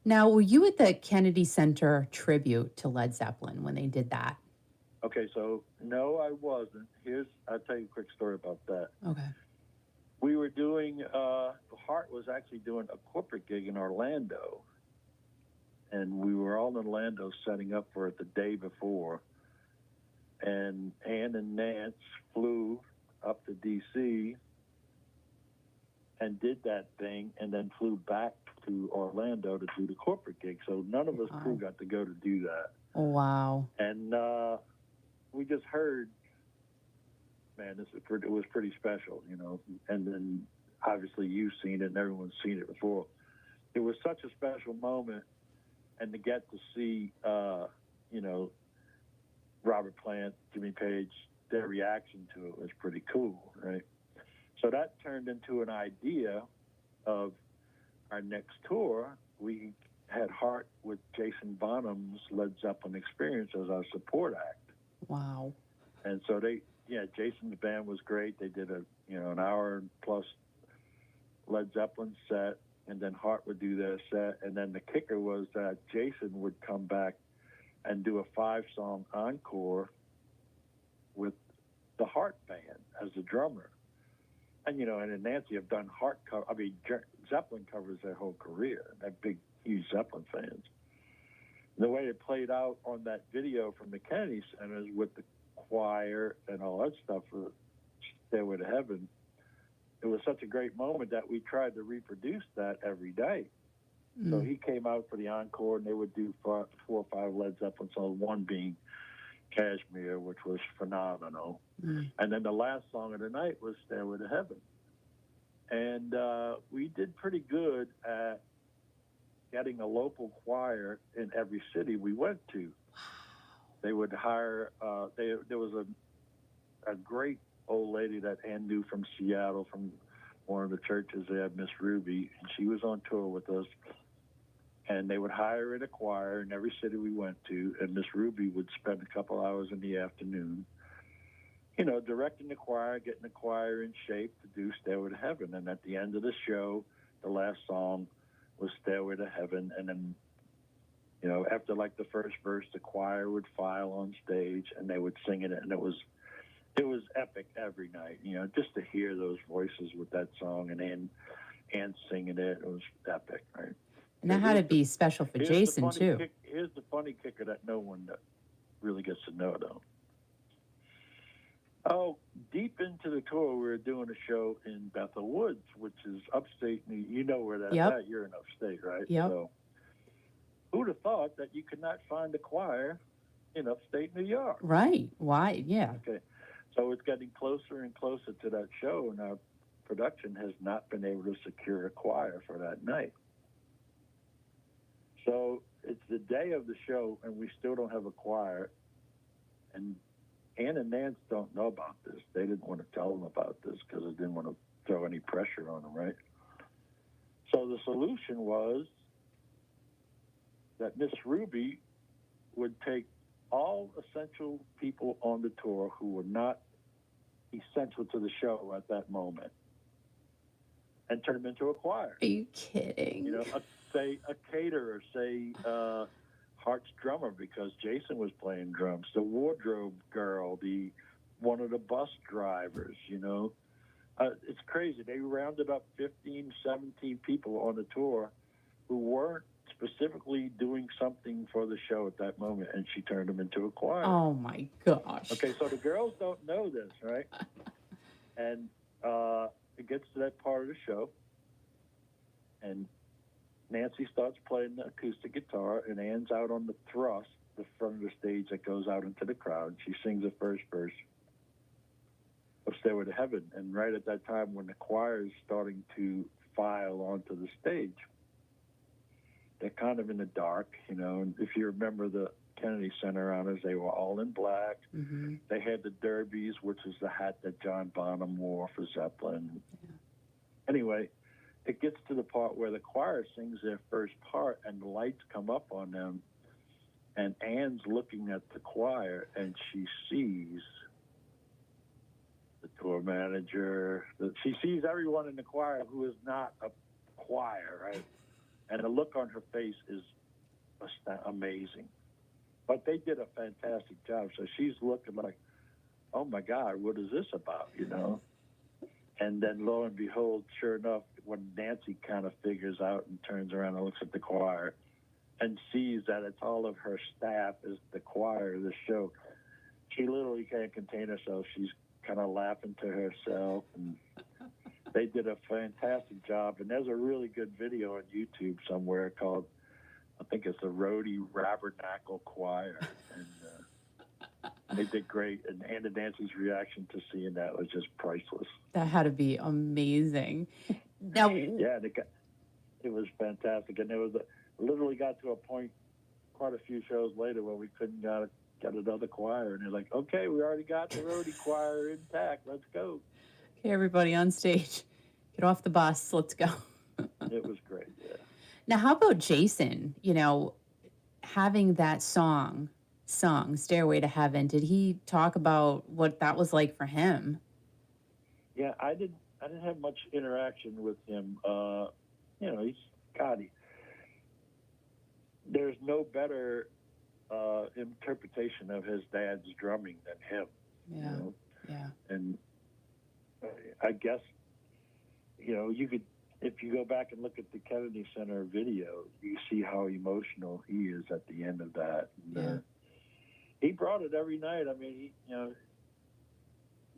C: Now, were you at the Kennedy Center tribute to Led Zeppelin when they did that?
D: Okay, so no, I wasn't. I'll tell you a quick story about that.
C: Okay.
D: We were doing, Hart was actually doing a corporate gig in Orlando. And we were all in Orlando setting up for it the day before. And Ann and Nance flew up to D.C. and did that thing, and then flew back to Orlando to do the corporate gig. So none of us crew got to go to do that.
C: Oh, wow.
D: And we just heard, man, it was pretty special, you know. And then obviously you've seen it and everyone's seen it before. It was such a special moment, and to get to see, you know, Robert Plant, Jimmy Page, their reaction to it was pretty cool, right? So that turned into an idea of our next tour. We had Hart with Jason Bonham's Led Zeppelin Experience as our support act.
C: Wow.
D: And so Jason's band was great. They did an hour plus Led Zeppelin set, and then Hart would do their set. And then the kicker was that Jason would come back and do a 5-song encore with the Hart band as the drummer. And, you know, and Nancy have done Zeppelin covers their whole career. They're big, huge Zeppelin fans. The way it played out on that video from the Kennedy Center with the choir and all that stuff for Stairway to Heaven, it was such a great moment that we tried to reproduce that every day. Mm. So he came out for the encore, and they would do 4 or 5 Led Zeppelin songs, one being Kashmir, which was phenomenal. Mm. And then the last song of the night was Stairway to Heaven. And we did pretty good at getting a local choir in every city we went to. They would hire, there was a great old lady that Ann knew from Seattle, from one of the churches there, Miss Ruby, and she was on tour with us. And they would hire in a choir in every city we went to, and Miss Ruby would spend a couple hours in the afternoon, you know, directing the choir, getting the choir in shape to do Stairway to Heaven. And at the end of the show, the last song, was Stairway to Heaven, and then, after like the first verse, the choir would file on stage and they would sing it, and it was epic every night. Just to hear those voices with that song and singing it was epic, right?
C: And that had to be special for Jason too.
D: Here's the funny kicker that no one really gets to know, though. Oh, deep into the tour, we were doing a show in Bethel Woods, which is upstate. You know where that's at. You're in upstate, right?
C: Yep.
D: So who'd have thought that you could not find a choir in upstate New York?
C: Right. Why? Yeah.
D: Okay. So it's getting closer and closer to that show, and our production has not been able to secure a choir for that night. So it's the day of the show, and we still don't have a choir. And Ann and Nance don't know about this. They didn't want to tell them about this because they didn't want to throw any pressure on them, right? So the solution was that Miss Ruby would take all essential people on the tour who were not essential to the show at that moment and turn them into a choir.
C: Are you kidding?
D: Say a caterer, say Hart's drummer, because Jason was playing drums, the wardrobe girl, one of the bus drivers, it's crazy. They rounded up 15, 17 people on the tour who weren't specifically doing something for the show at that moment, and she turned them into a choir.
C: Oh my gosh.
D: Okay, so the girls don't know this, right? And it gets to that part of the show, and Nancy starts playing the acoustic guitar, and Ann's out on the thrust, the front of the stage that goes out into the crowd. She sings the first verse of Stairway to Heaven, and right at that time when the choir is starting to file onto the stage, they're kind of in the dark, and if you remember the Kennedy Center honors, they were all in black.
C: Mm-hmm.
D: They had the derbies, which is the hat that John Bonham wore for Zeppelin. Yeah. Anyway, it gets to the part where the choir sings their first part and the lights come up on them, and Ann's looking at the choir and she sees the tour manager. She sees everyone in the choir who is not a choir, right? And the look on her face is amazing. But they did a fantastic job. So she's looking like, oh my God, what is this about, And then lo and behold, sure enough, when Nancy kind of figures out and turns around and looks at the choir and sees that it's all of her staff is the choir of the show, she literally can't contain herself. She's kind of laughing to herself. And they did a fantastic job. And there's a really good video on YouTube somewhere called, I think it's the Rhodey Rabernacle Choir. And they did great. And Ann and Nancy's reaction to seeing that was just priceless.
C: That had to be amazing. Now,
D: yeah, it was fantastic. And literally got to a point quite a few shows later where we couldn't get another choir. And they're like, okay, we already got the Rhodey choir intact. Let's go.
C: Okay, everybody on stage, get off the bus. Let's go.
D: It was great, yeah.
C: Now, how about Jason, having that sung, Stairway to Heaven? Did he talk about what that was like for him?
D: Yeah, I didn't have much interaction with him. There's no better interpretation of his dad's drumming than him.
C: Yeah, yeah.
D: And I guess, you could, if you go back and look at the Kennedy Center video, you see how emotional he is at the end of that. And, he brought it every night. I mean,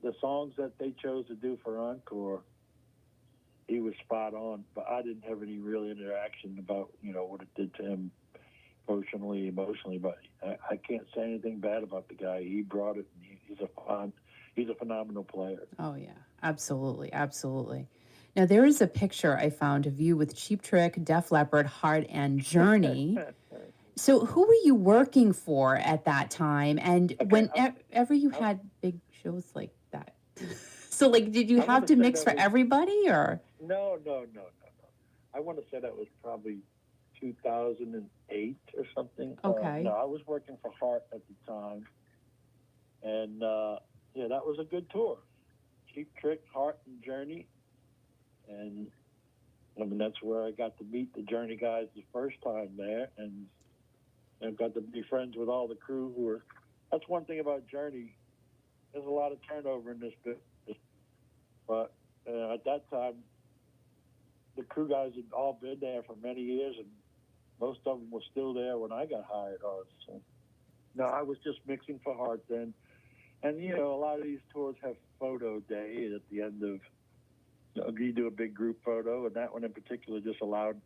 D: the songs that they chose to do for Encore, he was spot on, but I didn't have any real interaction about, what it did to him personally, emotionally, but I can't say anything bad about the guy. He brought it, and he's a phenomenal player.
C: Oh, yeah, absolutely, absolutely. Now, there is a picture I found of you with Cheap Trick, Def Leppard, Heart, and Journey. So who were you working for at that time? And whenever you had big shows like that? So, did you have to mix for everybody, or?
D: No. I want to say that was probably 2008 or something.
C: Okay.
D: No, I was working for Heart at the time. And, that was a good tour. Cheap Trick, Heart, and Journey. And, I mean, that's where I got to meet the Journey guys the first time there, and got to be friends with all the crew who were. That's one thing about Journey. There's a lot of turnover in this business, but at that time, the crew guys had all been there for many years, and most of them were still there when I got hired on. So, no, I was just mixing for Hart then. And, you know, a lot of these tours have photo day at the end of, you do a big group photo, and that one in particular just allowed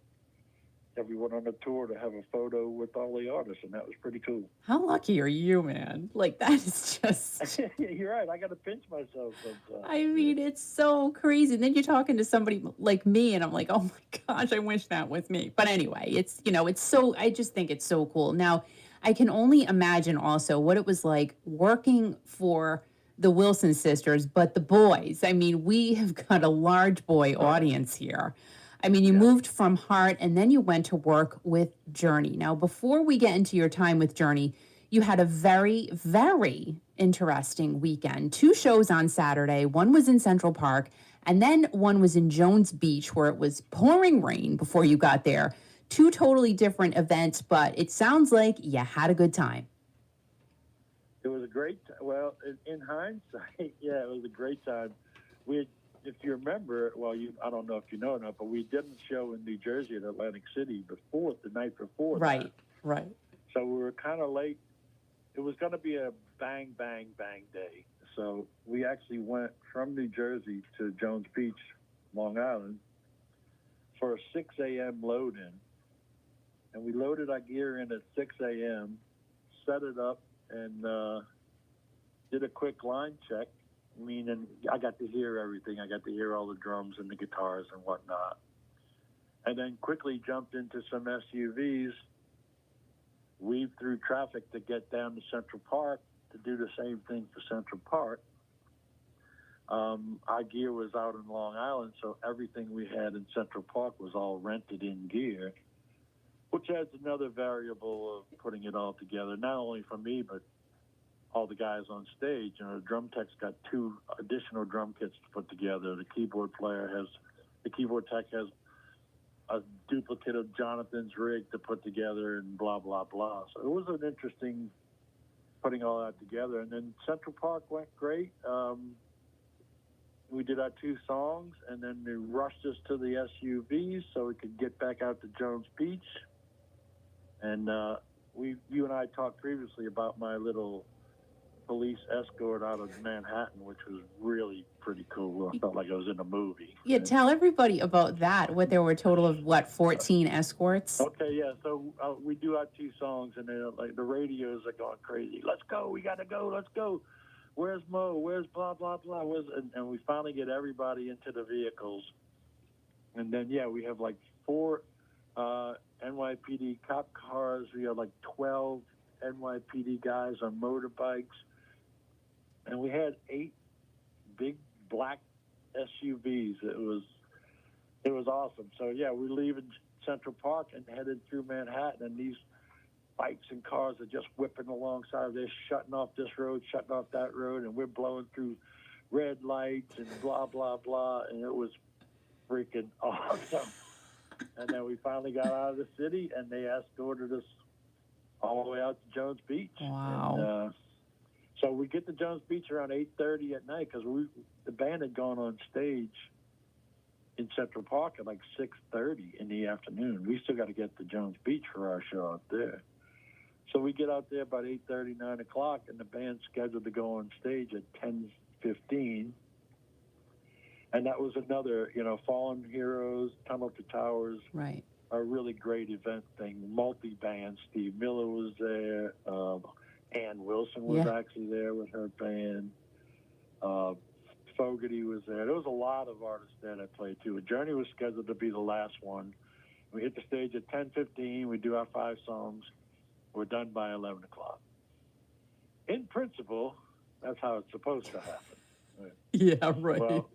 D: everyone on the tour to have a photo with all the artists, and that was pretty cool.
C: How lucky are you, man? Like, that is just...
D: You're right. I got to pinch myself sometimes.
C: I mean, it's so crazy. And then you're talking to somebody like me, and I'm like, oh my gosh, I wish that was me. But anyway, it's, you know, it's so, I just think it's so cool. Now, I can only imagine also what it was like working for the Wilson sisters, but the boys. I mean, we have got a large boy audience here. I mean, you moved from Heart, and then you went to work with Journey. Now, before we get into your time with Journey, you had a very, very interesting weekend. 2 shows on Saturday. One was in Central Park, and then one was in Jones Beach, where it was pouring rain before you got there. 2 totally different events, but it sounds like you had a good time.
D: It was a great, well, in hindsight, yeah, it was a great time. If you remember, well, I don't know if you know or not, but we didn't show in New Jersey at Atlantic City the night before.
C: Right.
D: So we were kind of late. It was going to be a bang, bang, bang day. So we actually went from New Jersey to Jones Beach, Long Island, for a 6 a.m. load-in. And we loaded our gear in at 6 a.m., set it up, and did a quick line check. I mean, and I got to hear everything. I got to hear all the drums and the guitars and whatnot. And then quickly jumped into some SUVs, weaved through traffic to get down to Central Park to do the same thing for Central Park. Our gear was out in Long Island, so everything we had in Central Park was all rented in gear, which adds another variable of putting it all together, not only for me, but all the guys on stage. You know, the drum tech's got 2 additional drum kits to put together. The keyboard tech has a duplicate of Jonathan's rig to put together, and blah, blah, blah. So it was an interesting putting all that together. And then Central Park went great. We did our 2 songs, and then they rushed us to the SUVs so we could get back out to Jones Beach. And you and I talked previously about my little police escort out of Manhattan, which was really pretty cool. I felt like I was in a movie.
C: Yeah, tell everybody about that. What there were a total of 14 escorts?
D: Okay, yeah. So we do our 2 songs, and they're like the radios are going crazy. Let's go. We got to go. Let's go. Where's Mo? Where's blah blah blah? And we finally get everybody into the vehicles, and then we have like 4 NYPD cop cars. We have like 12 NYPD guys on motorbikes. And we had 8 big black SUVs. It was awesome. So we're leaving Central Park and headed through Manhattan, and these bikes and cars are just whipping alongside. They're shutting off this road, shutting off that road, and we're blowing through red lights and blah blah blah. And it was freaking awesome. And then we finally got out of the city, and they escorted us all the way out to Jones Beach.
C: Wow.
D: And, so we get to Jones Beach around 8:30 at night because the band had gone on stage in Central Park at like 6:30 in the afternoon. We still got to get to Jones Beach for our show out there. So we get out there about 8:30, 9 o'clock, and the band's scheduled to go on stage at 10:15. And that was another, Fallen Heroes, Tunnel to Towers.
C: Right.
D: A really great event thing. Multi-band. Steve Miller was there. Ann Wilson was actually there with her band. Fogarty was there. There was a lot of artists there that played too. Journey was scheduled to be the last one. We hit the stage at 10:15. We do our 5 songs. We're done by 11 o'clock. In principle, that's how it's supposed to happen. Right?
C: Yeah, right.
D: Well,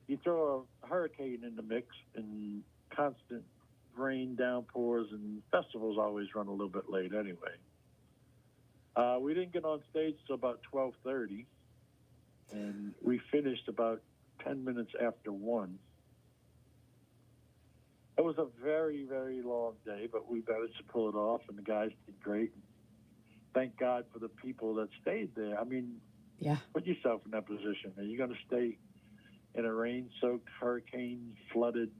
D: you throw a hurricane in the mix and constant rain downpours, and festivals always run a little bit late anyway. We didn't get on stage till about 12:30, and we finished about 10 minutes after 1. It was a very, very long day, but we managed to pull it off, and the guys did great. Thank God for the people that stayed there. I mean,
C: Yeah.
D: put yourself in that position. Are you going to stay in a rain-soaked, hurricane-flooded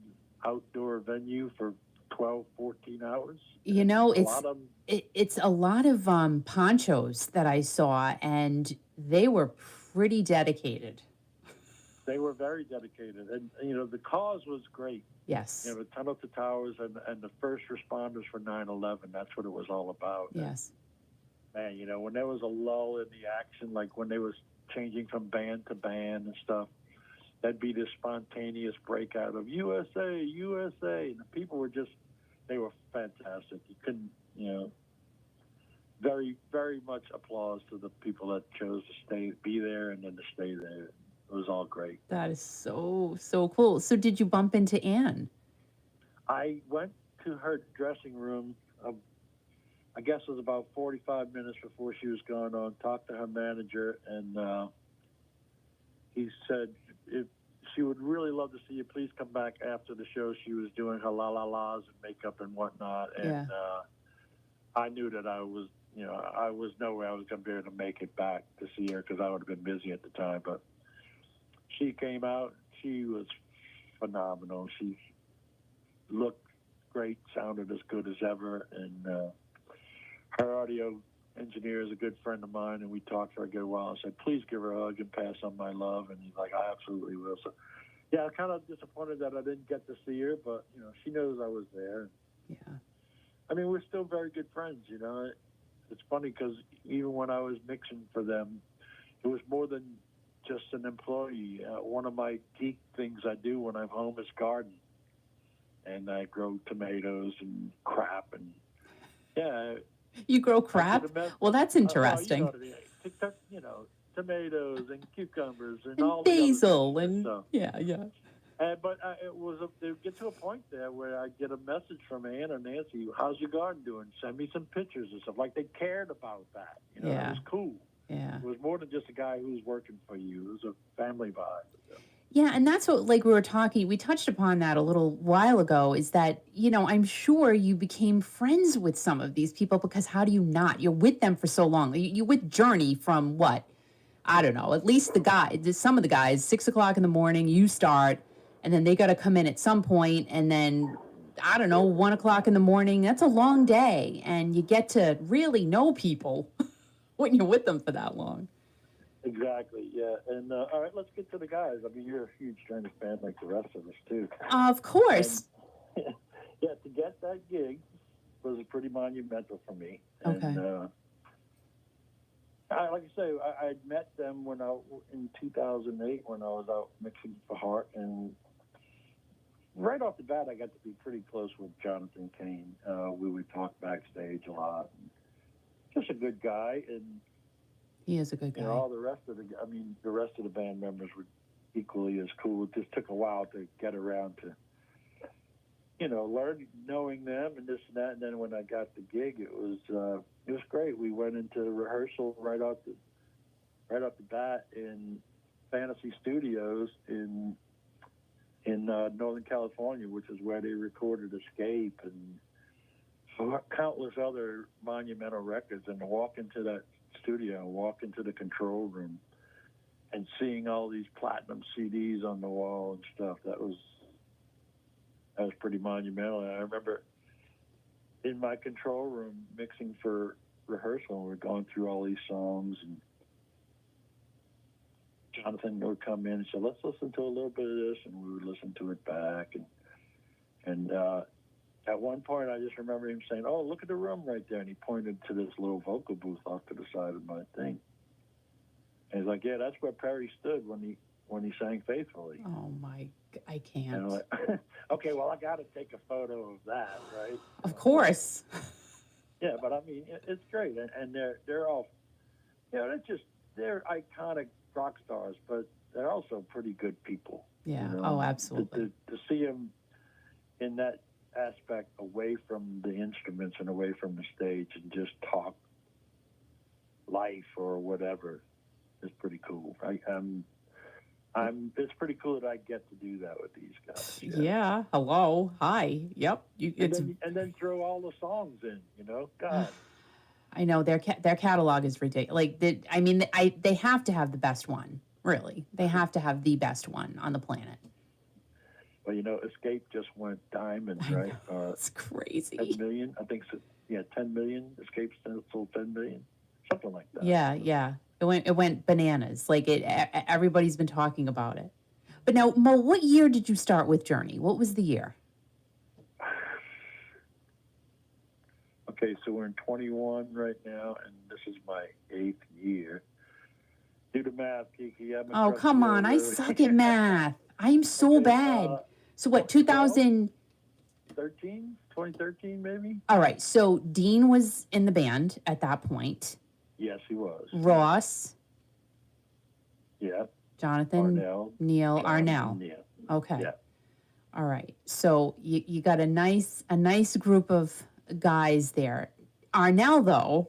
D: outdoor venue for 12, 14 hours?
C: You know,
D: A lot of
C: it's a lot of ponchos that I saw, and they were pretty dedicated.
D: They were very dedicated, and the cause was great.
C: Yes.
D: The Tunnel to Towers and the first responders for 9/11. That's what it was all about.
C: Yes.
D: Man, when there was a lull in the action, like when they was changing from band to band and stuff, that'd be this spontaneous breakout of USA, USA, and the people were they were fantastic. You couldn't, very, very much applause to the people that chose to be there and then to stay there. It was all great.
C: That is so, so cool. So did you bump into Anne?
D: I went to her dressing room, I guess it was about 45 minutes before she was going on, talked to her manager, and he said, if she would really love to see you, please come back after the show. She was doing her la-la-las and makeup and whatnot, and I knew that I was no way I was going to be able to make it back to see her because I would have been busy at the time, but she came out. She was phenomenal. She looked great, sounded as good as ever, and her audio engineer is a good friend of mine, and we talked for a good while. I said, please give her a hug and pass on my love, and he's like, I absolutely will. So, yeah, I'm kind of disappointed that I didn't get to see her, but, she knows I was there.
C: Yeah.
D: I mean, we're still very good friends, It's funny because even when I was mixing for them, it was more than just an employee. One of my geek things I do when I'm home is garden. And I grow tomatoes and crap. And, yeah.
C: You grow crap? Well, that's interesting.
D: Tomatoes and cucumbers and
C: all
D: all
C: basil
D: the other
C: and
D: stuff.
C: Yeah.
D: But it would get to a point there where I get a message from Ann or Nancy, how's your garden doing? Send me some pictures and stuff. Like they cared about that. It was cool.
C: Yeah.
D: It was more than just a guy who's working for you. It was a family vibe.
C: Yeah, and that's what, we touched upon that a little while ago, is that, I'm sure you became friends with some of these people because how do you not? You're with them for so long. You're with Journey from what? I don't know, at least some of the guys, 6 o'clock in the morning, you start, and then they got to come in at some point, and then, I don't know, 1 o'clock in the morning. That's a long day, and you get to really know people when you're with them for that long.
D: Exactly, yeah. And all right, let's get to the guys. I mean, you're a huge Journey fan like the rest of us, too.
C: Of course.
D: And, yeah, to get that gig was pretty monumental for me.
C: Okay.
D: And, like I say, I met them in 2008 when I was out mixing for Hart, and right off the bat, I got to be pretty close with Jonathan Kane. We would talk backstage a lot. Just a good guy, and
C: he is a good guy.
D: All the rest of the band members were equally as cool. It just took a while to get around to, knowing them and this and that. And then when I got the gig, it was great. We went into rehearsal right off the bat in Fantasy Studios in Northern California, which is where they recorded Escape and countless other monumental records. And to walk into that studio, walk into the control room, and seeing all these platinum CDs on the wall and stuff, that was pretty monumental. And I remember in my control room mixing for rehearsal, we're going through all these songs, and Jonathan would come in and say, let's listen to a little bit of this, and we would listen to it back. And at one point, I just remember him saying, oh, look at the room right there. And he pointed to this little vocal booth off to the side of my thing. And he's like, yeah, that's where Perry stood when he sang Faithfully.
C: Oh, I can't.
D: And I'm like, okay, well, I got to take a photo of that, right?
C: Of course.
D: Yeah, but I mean, it's great. And they're all, they're iconic rock stars, but they're also pretty good people.
C: Yeah, oh, absolutely.
D: To see them in that aspect away from the instruments and away from the stage and just talk life or whatever is pretty cool. It's pretty cool that I get to do that with these guys.
C: Yeah. Hello. Hi. Yep.
D: And then throw all the songs in. God.
C: I know their catalog is ridiculous. Like, they have to have the best one. Really, they have to have the best one on the planet.
D: Well, Escape just went diamond, right?
C: It's crazy.
D: 10 million, I think. 10 million. Escape sold 10 million, something like that.
C: Yeah. It went bananas. Like everybody's been talking about it. But now, Mo, what year did you start with Journey? What was the year?
D: Okay, so we're in 21 right now, and this is my 8th year. Do the math, Kiki.
C: Oh, come on. I suck at math. I'm so bad. So what,
D: 2013 maybe?
C: All right, so Dean was in the band at that point.
D: Yes, he was.
C: Ross.
D: Yeah.
C: Jonathan.
D: Arnell.
C: Arnell.
D: Yeah.
C: Okay.
D: Yeah.
C: All right. So you got a nice group of guys there. Arnell, though,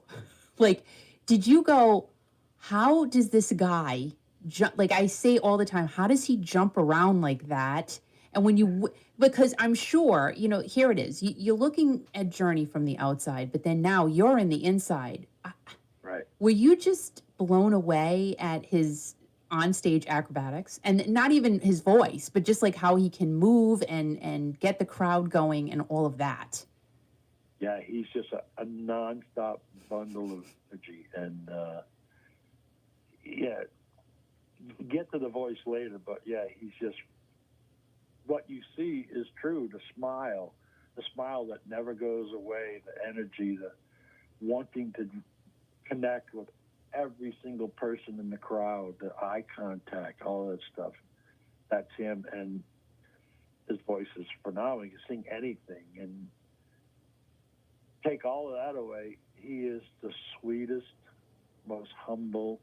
C: like, did you go, how does this guy jump? Like I say all the time, how does he jump around like that? And when because I'm sure, here it is. You're looking at Journey from the outside, but then now you're in the inside.
D: Right.
C: Were you just blown away at his onstage acrobatics, and not even his voice, but just like how he can move and get the crowd going and all of that?
D: Yeah, he's just a nonstop bundle of energy, and get to the voice later, but he's just, what you see is true. The smile that never goes away, the energy, the wanting to connect with every single person in the crowd, the eye contact, all that stuff. That's him, and his voice is phenomenal. He can sing anything, and take all of that away, he is the sweetest, most humble.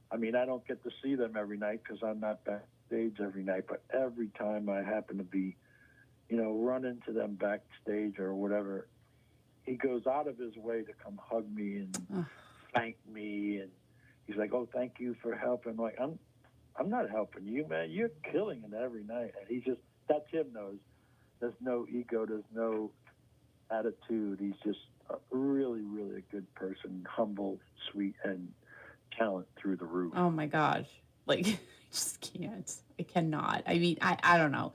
D: I mean, I don't get to see them every night because I'm not backstage every night, but every time I happen to be, run into them backstage or whatever, he goes out of his way to come hug me and thank me, and he's like, "Oh, thank you for helping." I'm like, I'm not helping you, man. You're killing it every night. And he's just, that's him, though. There's no ego, there's no attitude. He's just a really, really a good person, humble, sweet, and talent through the roof.
C: Oh my gosh. Like, I just can't. I cannot. I mean, I don't know.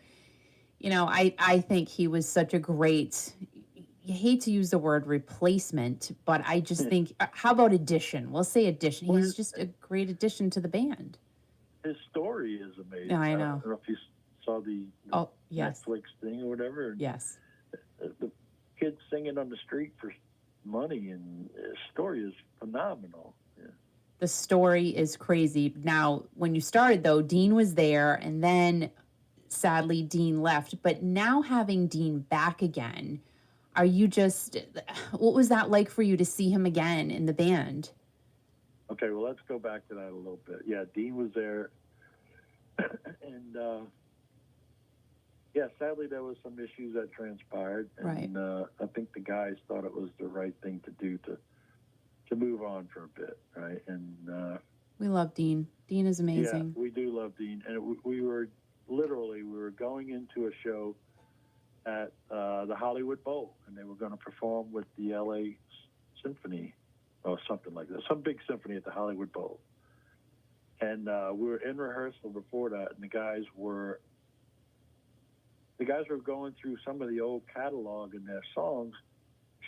C: I think he was such a great, you hate to use the word replacement, but I just think, how about addition? We'll say addition. He's just a great addition to the band.
D: His story is amazing.
C: Yeah, I know.
D: I don't know if you saw the
C: yes.
D: Netflix thing or whatever.
C: Yes.
D: The kids singing on the street for money, and his story is phenomenal. Yeah.
C: The story is crazy. Now, when you started, though, Dean was there, and then sadly Dean left. But now having Dean back again, what was that like for you to see him again in the band?
D: Okay, well, let's go back to that a little bit. Yeah, Dean was there, and sadly there was some issues that transpired, and
C: right.
D: I think the guys thought it was the right thing to do to move on for a bit, right? And
C: we love Dean. Dean is amazing.
D: Yeah, we do love Dean, and we were going into a show at the Hollywood Bowl, and they were going to perform with the LA Symphony or something like that, some big symphony at the Hollywood Bowl. And we were in rehearsal before that, and the guys were going through some of the old catalog in their songs,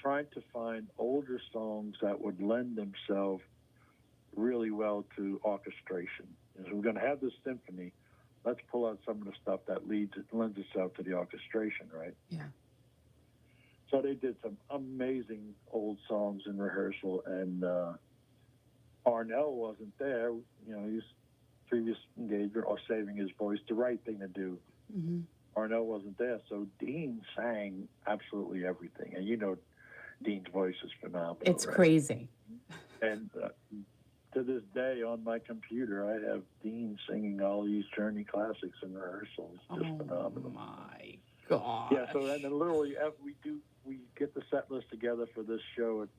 D: trying to find older songs that would lend themselves really well to orchestration. And so we're going to have this symphony. Let's pull out some of the stuff that lends itself to the orchestration, right?
C: Yeah.
D: So they did some amazing old songs in rehearsal, and Arnell wasn't there. His previous engagement or saving his voice, the right thing to do.
C: Mm-hmm.
D: Arnell wasn't there, so Dean sang absolutely everything. And Dean's voice is phenomenal.
C: It's
D: right?
C: crazy.
D: And to this day on my computer, I have Dean singing all these Journey classics in rehearsal. It's just phenomenal.
C: Oh my gosh.
D: Yeah, so then literally we get the set list together for this show at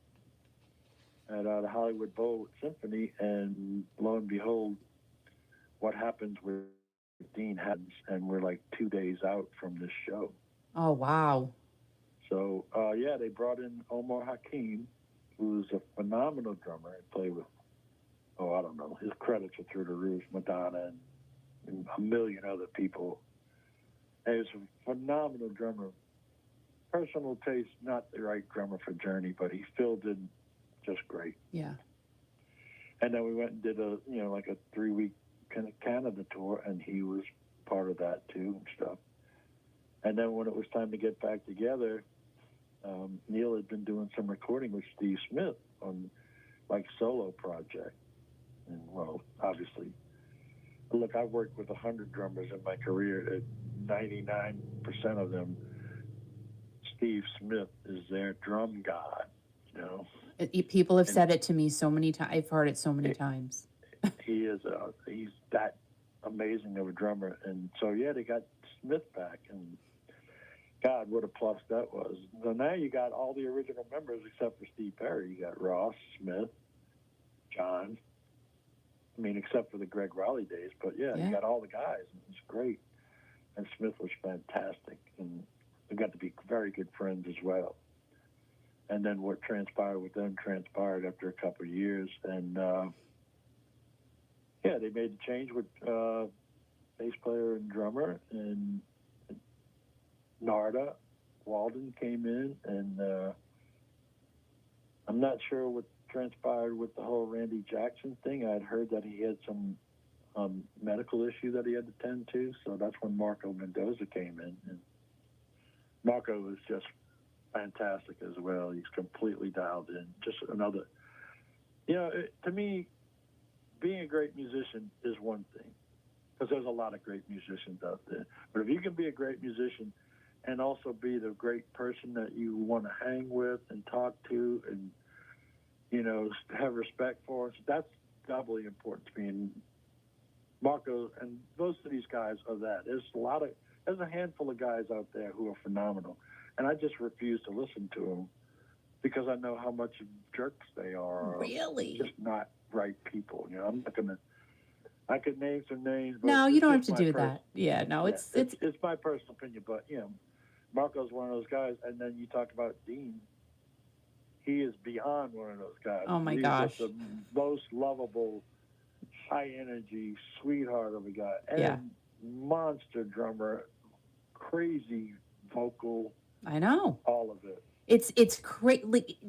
D: the Hollywood Bowl Symphony, and lo and behold, what happens with Dean happens, and we're like 2 days out from this show.
C: Oh, wow.
D: So, yeah, they brought in Omar Hakim, who's a phenomenal drummer. He played with, I don't know, his credits are through the roof, Madonna and a million other people. And he's a phenomenal drummer. Personal taste, not the right drummer for Journey, but he filled in just great.
C: Yeah.
D: And then we went and did a 3-week kind of Canada tour, and he was part of that too and stuff. And then when it was time to get back together, Neil had been doing some recording with Steve Smith on like solo project. And well, obviously, look, I've worked with 100 drummers in my career. At 99% of them, Steve Smith is their drum god, you know.
C: People have said it to me so many times. I've heard it so many times.
D: He's that amazing of a drummer. And so, yeah, they got Smith back, and God, what a plus that was. So now you got all the original members except for Steve Perry. You got Ross, Smith, John. I mean, except for the Greg Raleigh days. But, yeah, you got all the guys, and it's great. And Smith was fantastic, and we got to be very good friends as well. And then what transpired with them transpired after a couple of years. And, yeah, they made the change with bass player and drummer, and Narda Walden came in, and I'm not sure what transpired with the whole Randy Jackson thing. I'd heard that he had some medical issue that he had to tend to, so that's when Marco Mendoza came in. And Marco was just fantastic as well. He's completely dialed in. Just another, to me, being a great musician is one thing, because there's a lot of great musicians out there. But if you can be a great musician and also be the great person that you want to hang with and talk to and, have respect for, that's doubly important to me. And Marco and most of these guys are that. There's a handful of guys out there who are phenomenal, and I just refuse to listen to them because I know how much jerks they are.
C: Really?
D: Just not right people. I'm not gonna. I could name some names. But
C: No, you don't have to do that. Yeah, no,
D: it's my personal opinion, but Marco's one of those guys. And then you talk about Dean. He is beyond one of those guys.
C: Oh my
D: He's
C: gosh.
D: just the most lovable, high energy, sweetheart of a guy, and monster drummer, crazy vocal.
C: I know.
D: All of it.
C: It's crazy.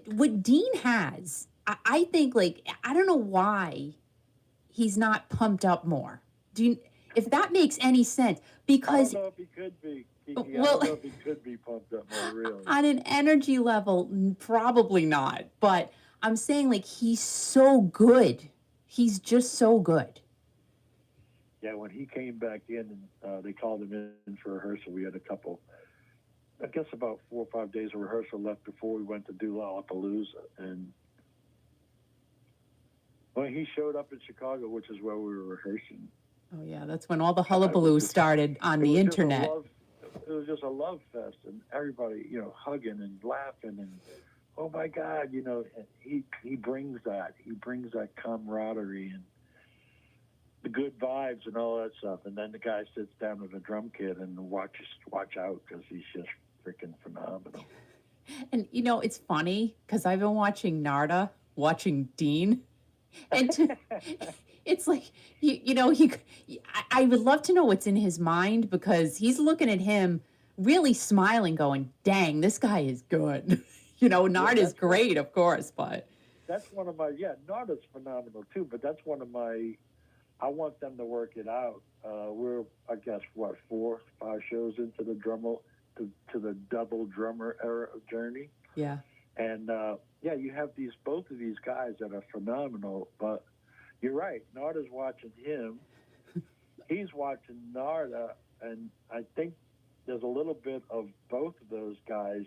C: What Dean has, I think, I don't know why he's not pumped up more. If that makes any sense? Because
D: I don't know if he could be. I
C: well,
D: don't know if he could be pumped up more, really.
C: On an energy level, probably not. But I'm saying, he's so good. He's just so good.
D: Yeah, when he came back in, and they called him in for rehearsal, we had a couple, I guess about 4 or 5 days of rehearsal left before we went to do Lollapalooza. And when he showed up in Chicago, which is where we were rehearsing.
C: Oh, yeah, that's when all the hullabaloo started on the internet.
D: It was just a love fest, and everybody, hugging and laughing, and oh my God, and he brings that. He brings that camaraderie and the good vibes and all that stuff. And then the guy sits down with a drum kit and watch out, because he's just freaking phenomenal.
C: And it's funny because I've been watching Narda, watching Dean, and it's like I would love to know what's in his mind, because he's looking at him really smiling, going, "Dang, this guy is good." Narda's great, of course, but
D: that's one of my Narda's phenomenal too. But that's one of my. I want them to work it out. We're, I guess, 4 or 5 shows into the to the double drummer era of Journey.
C: Yeah.
D: And you have both of these guys that are phenomenal. But you're right. Narda's watching him. He's watching Narda, and I think there's a little bit of both of those guys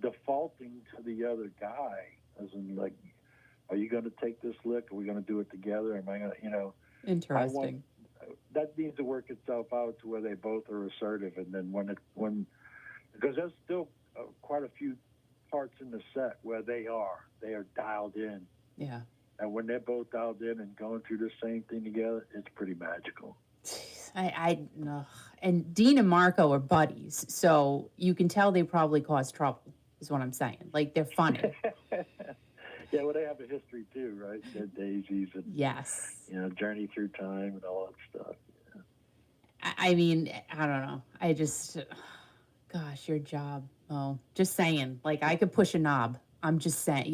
D: defaulting to the other guy, as in are you going to take this lick? Are we going to do it together? Am I going to,
C: Interesting.
D: That needs to work itself out to where they both are assertive. And then because there's still quite a few parts in the set where they are dialed in.
C: Yeah.
D: And when they're both dialed in and going through the same thing together, it's pretty magical.
C: Ugh. And Dean and Marco are buddies, so you can tell they probably cause trouble, is what I'm saying. Like, they're funny.
D: Yeah, well, they have a history too, right? They're daisies and,
C: Yes.
D: journey through time and all that stuff. Yeah.
C: I mean, I don't know. I just, gosh, your job. Oh, just saying. Like, I could push a knob. I'm just saying,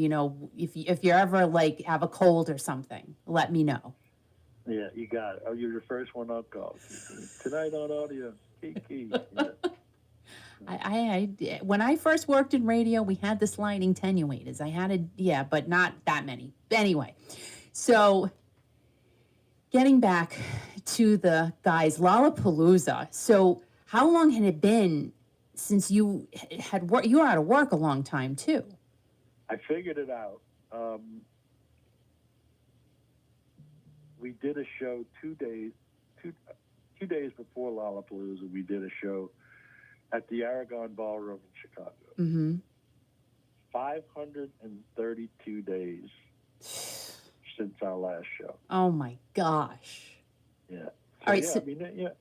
C: if you ever, like, have a cold or something, let me know.
D: Yeah, you got it. Oh, you're the first one I'll call. Tonight on audio, Kiki. Yeah.
C: I when I first worked in radio, we had the sliding attenuators. I had but not that many. Anyway, so getting back to the guys, Lollapalooza. So how long had it been since you had work? You were out of work a long time too.
D: I figured it out. We did a show 2 days before Lollapalooza. We did a show at the Aragon Ballroom in Chicago.
C: Mm-hmm.
D: 532 days since our last show.
C: Oh my gosh.
D: Yeah. So,
C: all right.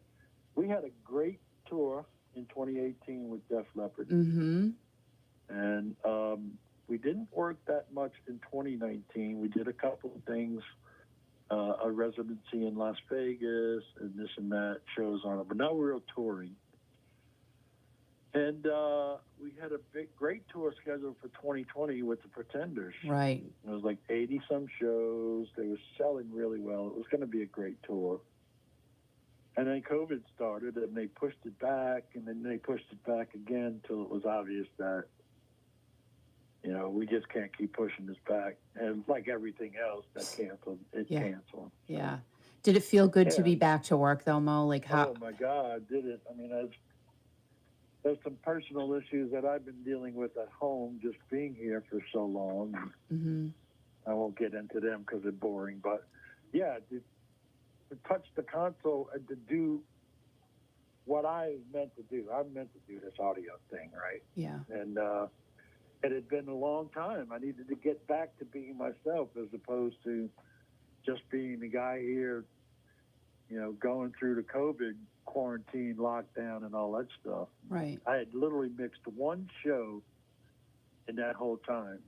D: We had a great tour in 2018 with Def Leppard.
C: Mm-hmm.
D: And we didn't work that much in 2019. We did a couple of things. A residency in Las Vegas and this and that shows on it. But now we're touring. And we had a great tour scheduled for 2020 with the Pretenders.
C: Right.
D: It was like 80-some shows. They were selling really well. It was going to be a great tour. And then COVID started, and they pushed it back, and then they pushed it back again until it was obvious that, we just can't keep pushing this back. And like everything else that canceled, it canceled.
C: Yeah. Did it feel good to be back to work, though, Mo? Like how?
D: Oh, my God, did it. I mean, there's some personal issues that I've been dealing with at home just being here for so long.
C: Mm-hmm.
D: I won't get into them because they're boring. But, yeah, to touch the console and to do what I meant to do. I meant to do this audio thing, right?
C: Yeah.
D: And it had been a long time. I needed to get back to being myself as opposed to just being the guy here, going through the COVID quarantine, lockdown, and all that stuff.
C: Right.
D: I had literally mixed one show in that whole time.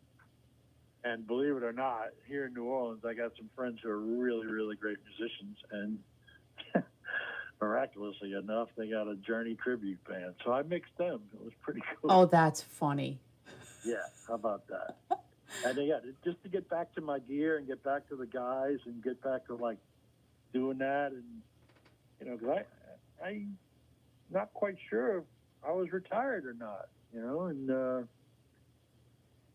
D: And believe it or not, here in New Orleans, I got some friends who are really, really great musicians. And miraculously enough, they got a Journey tribute band. So I mixed them. It was pretty cool.
C: Oh, that's funny.
D: Yeah, how about that? And just to get back to my gear and get back to the guys and get back to like doing that, and because I'm not quite sure if I was retired or not, and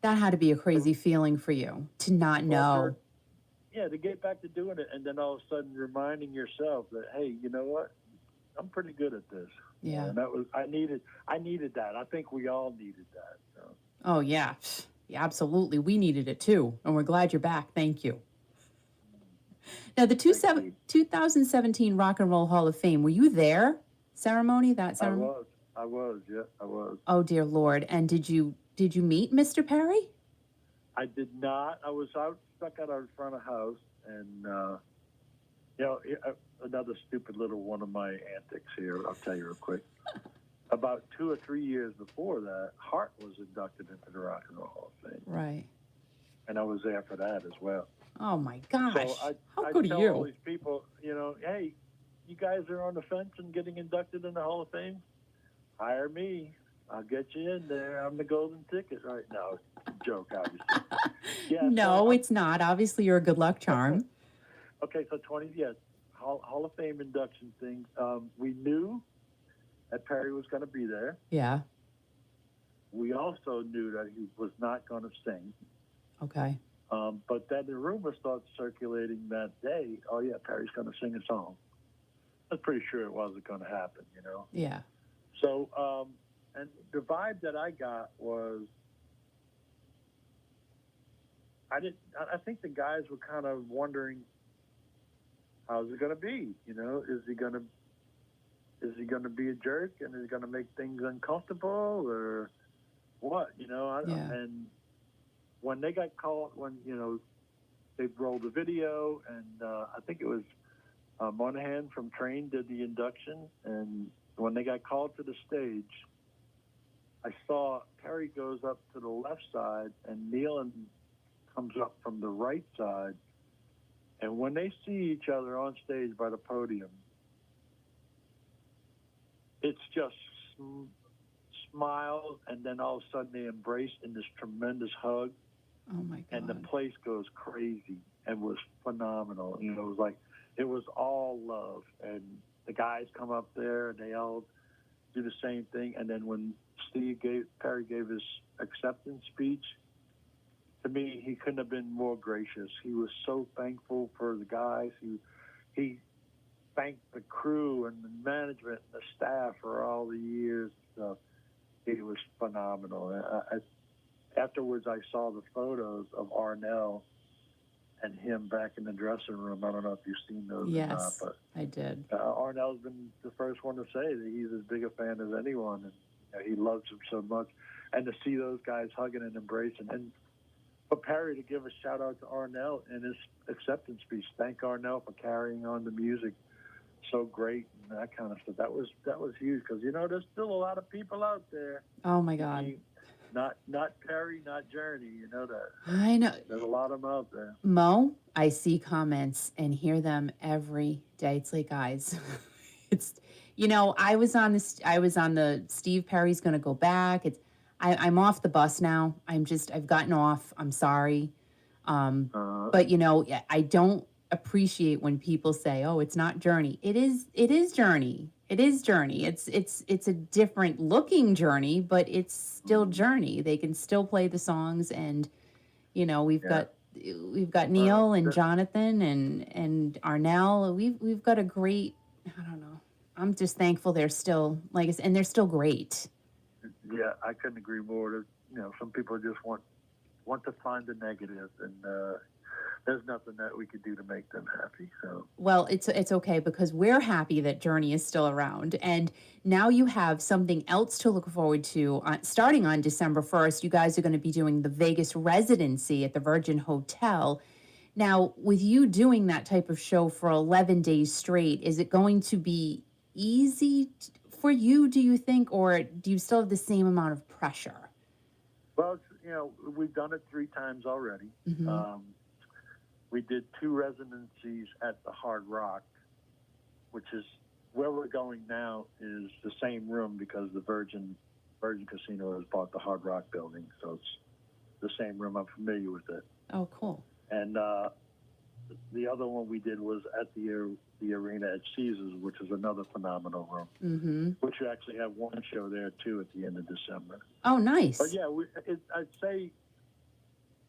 C: that had to be a crazy feeling for you to not know.
D: Yeah, to get back to doing it, and then all of a sudden reminding yourself that, hey, you know what? I'm pretty good at this.
C: Yeah.
D: And that was I needed that. I think we all needed that. So.
C: Oh yeah. Yeah, absolutely. We needed it too, and we're glad you're back. Thank you. Now, the 2017 Rock and Roll Hall of Fame, were you there? Ceremony?
D: I was. Yeah, I was.
C: Oh dear Lord! And did you meet Mr. Perry?
D: I did not. I was stuck out in front of house, and another stupid little one of my antics here. I'll tell you real quick. About 2 or 3 years before that, Hart was inducted into the Rock and Roll Hall of Fame.
C: Right.
D: And I was there for that as well.
C: Oh my gosh!
D: So
C: How good are you?
D: All these people, hey, you guys are on the fence and getting inducted in the Hall of Fame. Hire me. I'll get you in there. I'm the golden ticket right now. Joke, obviously. Yeah.
C: No, it's not. Obviously, you're a good luck charm.
D: Okay, so Hall of Fame induction things. We knew that Perry was going to be there.
C: Yeah.
D: We also knew that he was not going to sing.
C: Okay.
D: But then the rumor started circulating that day, oh yeah, Perry's going to sing a song. I was pretty sure it wasn't going to happen,
C: Yeah.
D: So, and the vibe that I got was, I think the guys were kind of wondering, how's it going to be? Is he going to be a jerk and is he going to make things uncomfortable or what?
C: Yeah.
D: And when they got called, when they rolled the video, and I think it was Monahan from Train did the induction, and when they got called to the stage, I saw Perry goes up to the left side, and Nealon comes up from the right side, and when they see each other on stage by the podium, it's just smiles, and then all of a sudden they embrace in this tremendous hug.
C: Oh my God.
D: And the place goes crazy and was phenomenal. You know, it was all love. And the guys come up there and they all do the same thing. And then when Perry gave his acceptance speech, to me, he couldn't have been more gracious. He was so thankful for the guys. He thanked the crew and the management and the staff for all the years. It was phenomenal. Afterwards, I saw the photos of Arnell and him back in the dressing room. I don't know if you've seen those or not, but
C: I did.
D: Arnell's been the first one to say that he's as big a fan as anyone, and he loves him so much. And to see those guys hugging and embracing, and for Perry to give a shout out to Arnell in his acceptance speech, thank Arnell for carrying on the music so great and that kind of stuff. That was huge, because there's still a lot of people out there.
C: Oh my God.
D: Not Perry, not Journey, you know that.
C: I know.
D: There's a lot of them out there.
C: Mo, I see comments and hear them every day. It's like, guys, it's, I was on the Steve Perry's going to go back. I'm off the bus now. I've gotten off. I'm sorry. But I don't appreciate when people say, oh, it's not Journey. It is Journey. It is Journey. It's a different looking Journey, but it's still Journey. They can still play the songs, and we've got Neil and Jonathan and Arnell. We've got a great, I don't know. I'm just thankful they're still and they're still great.
D: Yeah, I couldn't agree more. Some people just want to find the negative, and there's nothing that we could do to make them happy. So,
C: well, it's okay, because we're happy that Journey is still around, and now you have something else to look forward to. Starting on December 1st, you guys are going to be doing the Vegas Residency at the Virgin Hotel. Now, with you doing that type of show for 11 days straight, is it going to be easy for you, do you think, or do you still have the same amount of pressure?
D: Well, we've done it 3 times already.
C: Mm-hmm.
D: We did 2 residencies at the Hard Rock, which is where we're going now, is the same room, because the Virgin Casino has bought the Hard Rock building, so it's the same room. I'm familiar with it.
C: Oh, cool.
D: And the other one we did was at the arena at Caesars, which is another phenomenal room,
C: mm-hmm.
D: which we actually have one show there too at the end of December.
C: Oh, nice.
D: But yeah, I'd say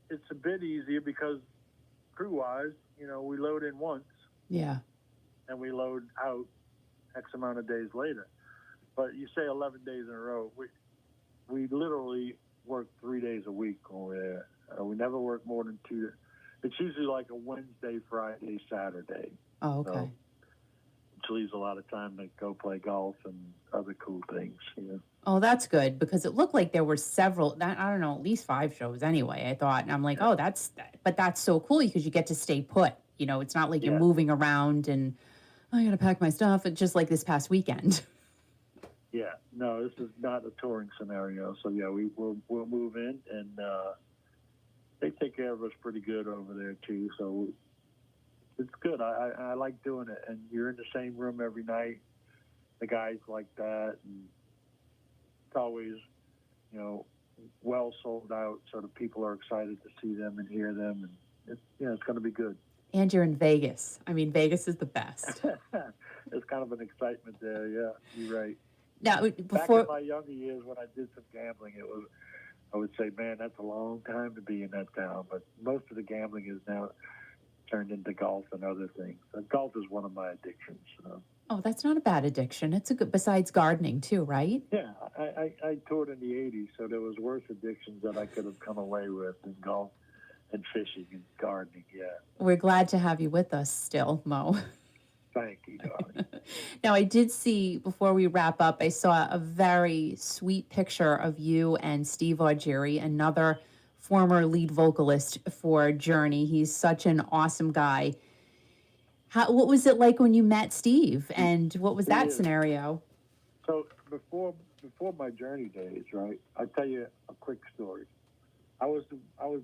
D: it's a bit easier because crew-wise, we load in once.
C: Yeah.
D: And we load out X amount of days later. But you say 11 days in a row, we literally work 3 days a week over there. We never work more than 2. It's usually like a Wednesday, Friday, Saturday.
C: Oh, okay.
D: So, which leaves a lot of time to go play golf and other cool things.
C: Oh, that's good, because it looked like there were several, I don't know, at least 5 shows anyway, I thought. And I'm like, oh, that's so cool, because you get to stay put. It's not like you're moving around and I got to pack my stuff. It's just like this past weekend.
D: Yeah, no, this is not a touring scenario. So yeah, we'll move in, and they take care of us pretty good over there too. So it's good. I like doing it, and you're in the same room every night. The guys like that, and it's always, well sold out, so the people are excited to see them and hear them, and it's going to be good.
C: And you're in Vegas. I mean, Vegas is the best.
D: There's kind of an excitement there. Yeah, you're right.
C: Now,
D: Back in my younger years, when I did some gambling, I would say, man, that's a long time to be in that town. But most of the gambling is now turned into golf and other things. Golf is one of my addictions.
C: Oh, that's not a bad addiction. It's a good, besides gardening too, right?
D: Yeah, I toured in the 80s, so there was worse addictions that I could have come away with than golf and fishing and gardening, yeah.
C: We're glad to have you with us still, Mo.
D: Thank you, darling.
C: Now, I did see, before we wrap up, I saw a very sweet picture of you and Steve Augeri, another former lead vocalist for Journey. He's such an awesome guy. What was it like when you met Steve, and what was that scenario?
D: So before my Journey days, right? I'll tell you a quick story. I was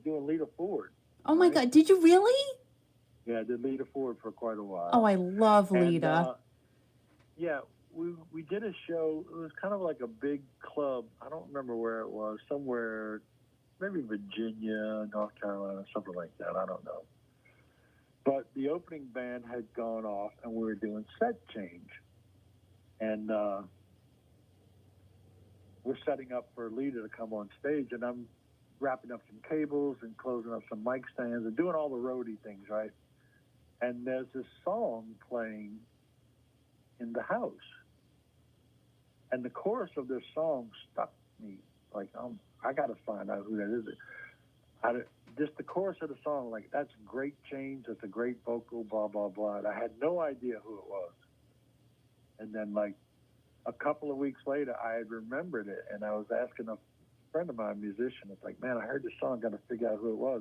D: doing Lita Ford.
C: Oh my God! Did you really?
D: Yeah, I did Lita Ford for quite a while.
C: Oh, I love Lita.
D: Yeah, we did a show. It was kind of like a big club. I don't remember where it was. Somewhere, maybe Virginia, North Carolina, something like that. I don't know. But the opening band had gone off, and we were doing set change. And we're setting up for Lita to come on stage, and I'm wrapping up some cables and closing up some mic stands and doing all the roadie things, right? And there's this song playing in the house. And the chorus of this song stuck me. Like, I got to find out who that is. Just the chorus of the song, like, that's great change, that's a great vocal, blah, blah, blah. And I had no idea who it was. And then, like, a couple of weeks later, I had remembered it, and I was asking a friend of mine, a musician, it's like, man, I heard this song, got to figure out who it was.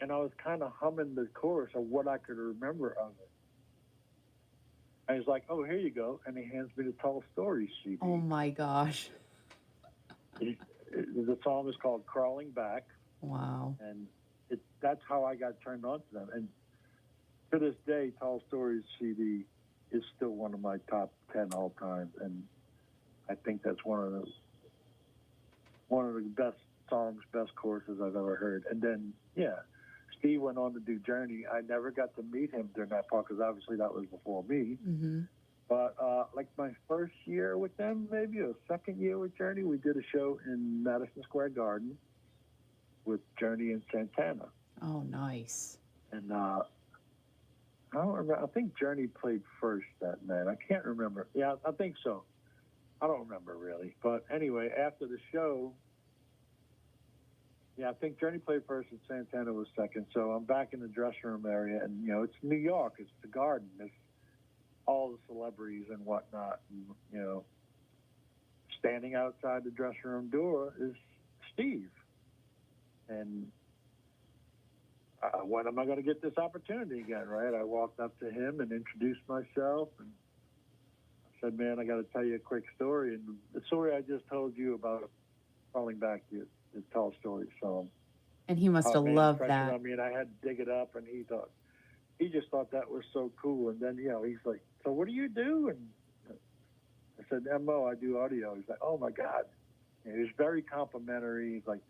D: And I was kind of humming the chorus of what I could remember of it. And he's like, oh, here you go. And he hands me the Tall Stories CD.
C: Oh, my gosh.
D: The song is called Crawling Back.
C: Wow.
D: And that's how I got turned on to them. And to this day, Tall Stories CD is still one of my top 10 all time. And I think that's one of the best songs, best choruses I've ever heard. And then, yeah, Steve went on to do Journey. I never got to meet him during that part because obviously that was before me.
C: Mm-hmm.
D: But like my first year with them, maybe, or second year with Journey, we did a show in Madison Square Garden with Journey and Santana.
C: Oh, nice.
D: And I don't remember. I think Journey played first that night. I can't remember. Yeah, I think so. I don't remember really. But anyway, after the show, yeah, I think Journey played first and Santana was second. So I'm back in the dressing room area, and, you know, it's New York. It's the Garden. It's all the celebrities and whatnot. And, you know, standing outside the dressing room door is Steve. And when am I going to get this opportunity again, right? I walked up to him and introduced myself and I said, man, I got to tell you a quick story. And the story I just told you about Crawling Back is Tall Stories song.
C: And he must have loved that.
D: I mean, I had to dig it up, and he just thought that was so cool. And then, you know, he's like, so what do you do? And I said, MO, I do audio. He's like, oh my God. And he was very complimentary. He's like,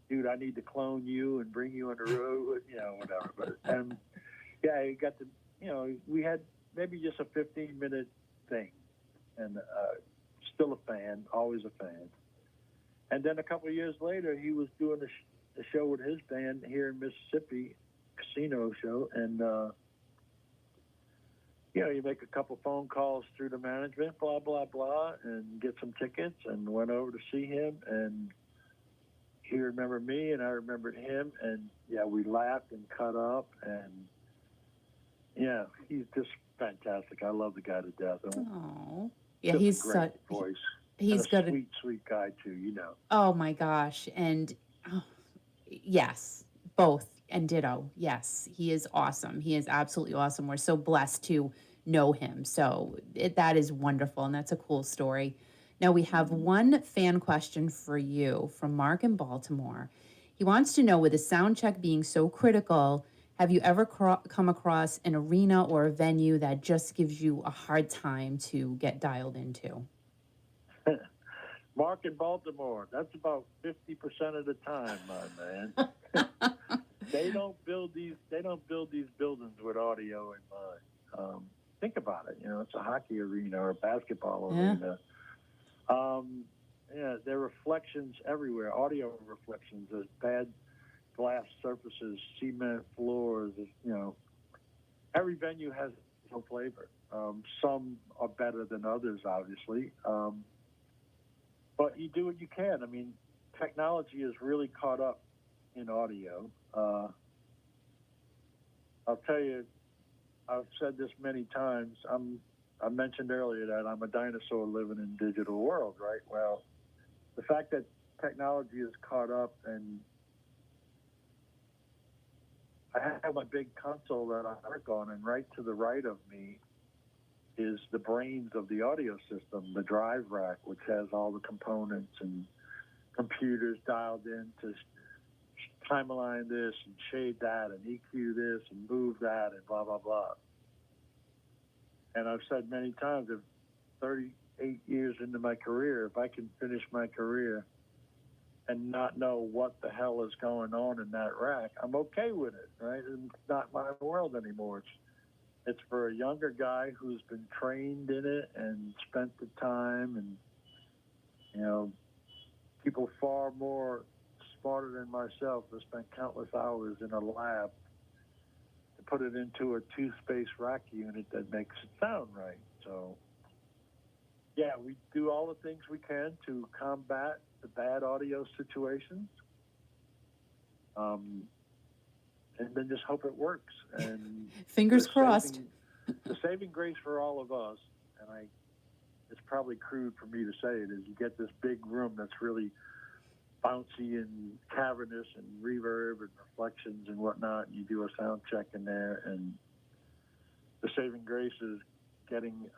D: dude, I need to clone you and bring you on the road, you know, whatever. But, and yeah, he got to, you know, we had maybe just a 15-minute thing. And still a fan, always a fan. And then a couple of years later, he was doing a show with his band here in Mississippi, casino show. And, you know, you make a couple phone calls through the management, blah, blah, blah, and get some tickets, and went over to see him. And he remembered me, and I remembered him. And, yeah, we laughed and cut up. And, yeah, he's just fantastic. I love the guy to death.
C: Oh, yeah, he's
D: a great
C: such
D: voice.
C: He's got
D: a sweet guy too, you know.
C: Oh my gosh, and yes, both and ditto. Yes, he is awesome. He is absolutely awesome. We're so blessed to know him. So that is wonderful, and that's a cool story. Now we have one fan question for you from Mark in Baltimore. He wants to know, with a sound check being so critical, have you ever come across an arena or a venue that just gives you a hard time to get dialed into?
D: Mark in Baltimore, that's about 50% of the time, my man. They don't build these buildings with audio in mind. Think about it. You know, it's a hockey arena or a basketball arena. Yeah, there are reflections everywhere, audio reflections. There's bad glass surfaces, cement floors. You know, every venue has its own flavor. Some are better than others, obviously. But you do what you can. I mean, technology is really caught up in audio. I'll tell you, I've said this many times. I mentioned earlier that I'm a dinosaur living in a digital world, right? Well, the fact that technology is caught up and I have my big console that I work on, and right to the right of me is the brains of the audio system, the drive rack, which has all the components and computers dialed in to timeline this and shade that and EQ this and move that and blah, blah, blah. And I've said many times, if 38 years into my career, if I can finish my career and not know what the hell is going on in that rack, I'm okay with it, right? It's not my world anymore. It's for a younger guy who's been trained in it and spent the time, and, you know, people far more smarter than myself have spent countless hours in a lab to put it into a two-space rack unit that makes it sound right. So, yeah, we do all the things we can to combat the bad audio situations, and then just hope it works. And
C: fingers crossed.
D: The saving grace for all of us, and it's probably crude for me to say it, is you get this big room that's really bouncy and cavernous and reverb and reflections and whatnot, and you do a sound check in there, and the saving grace is getting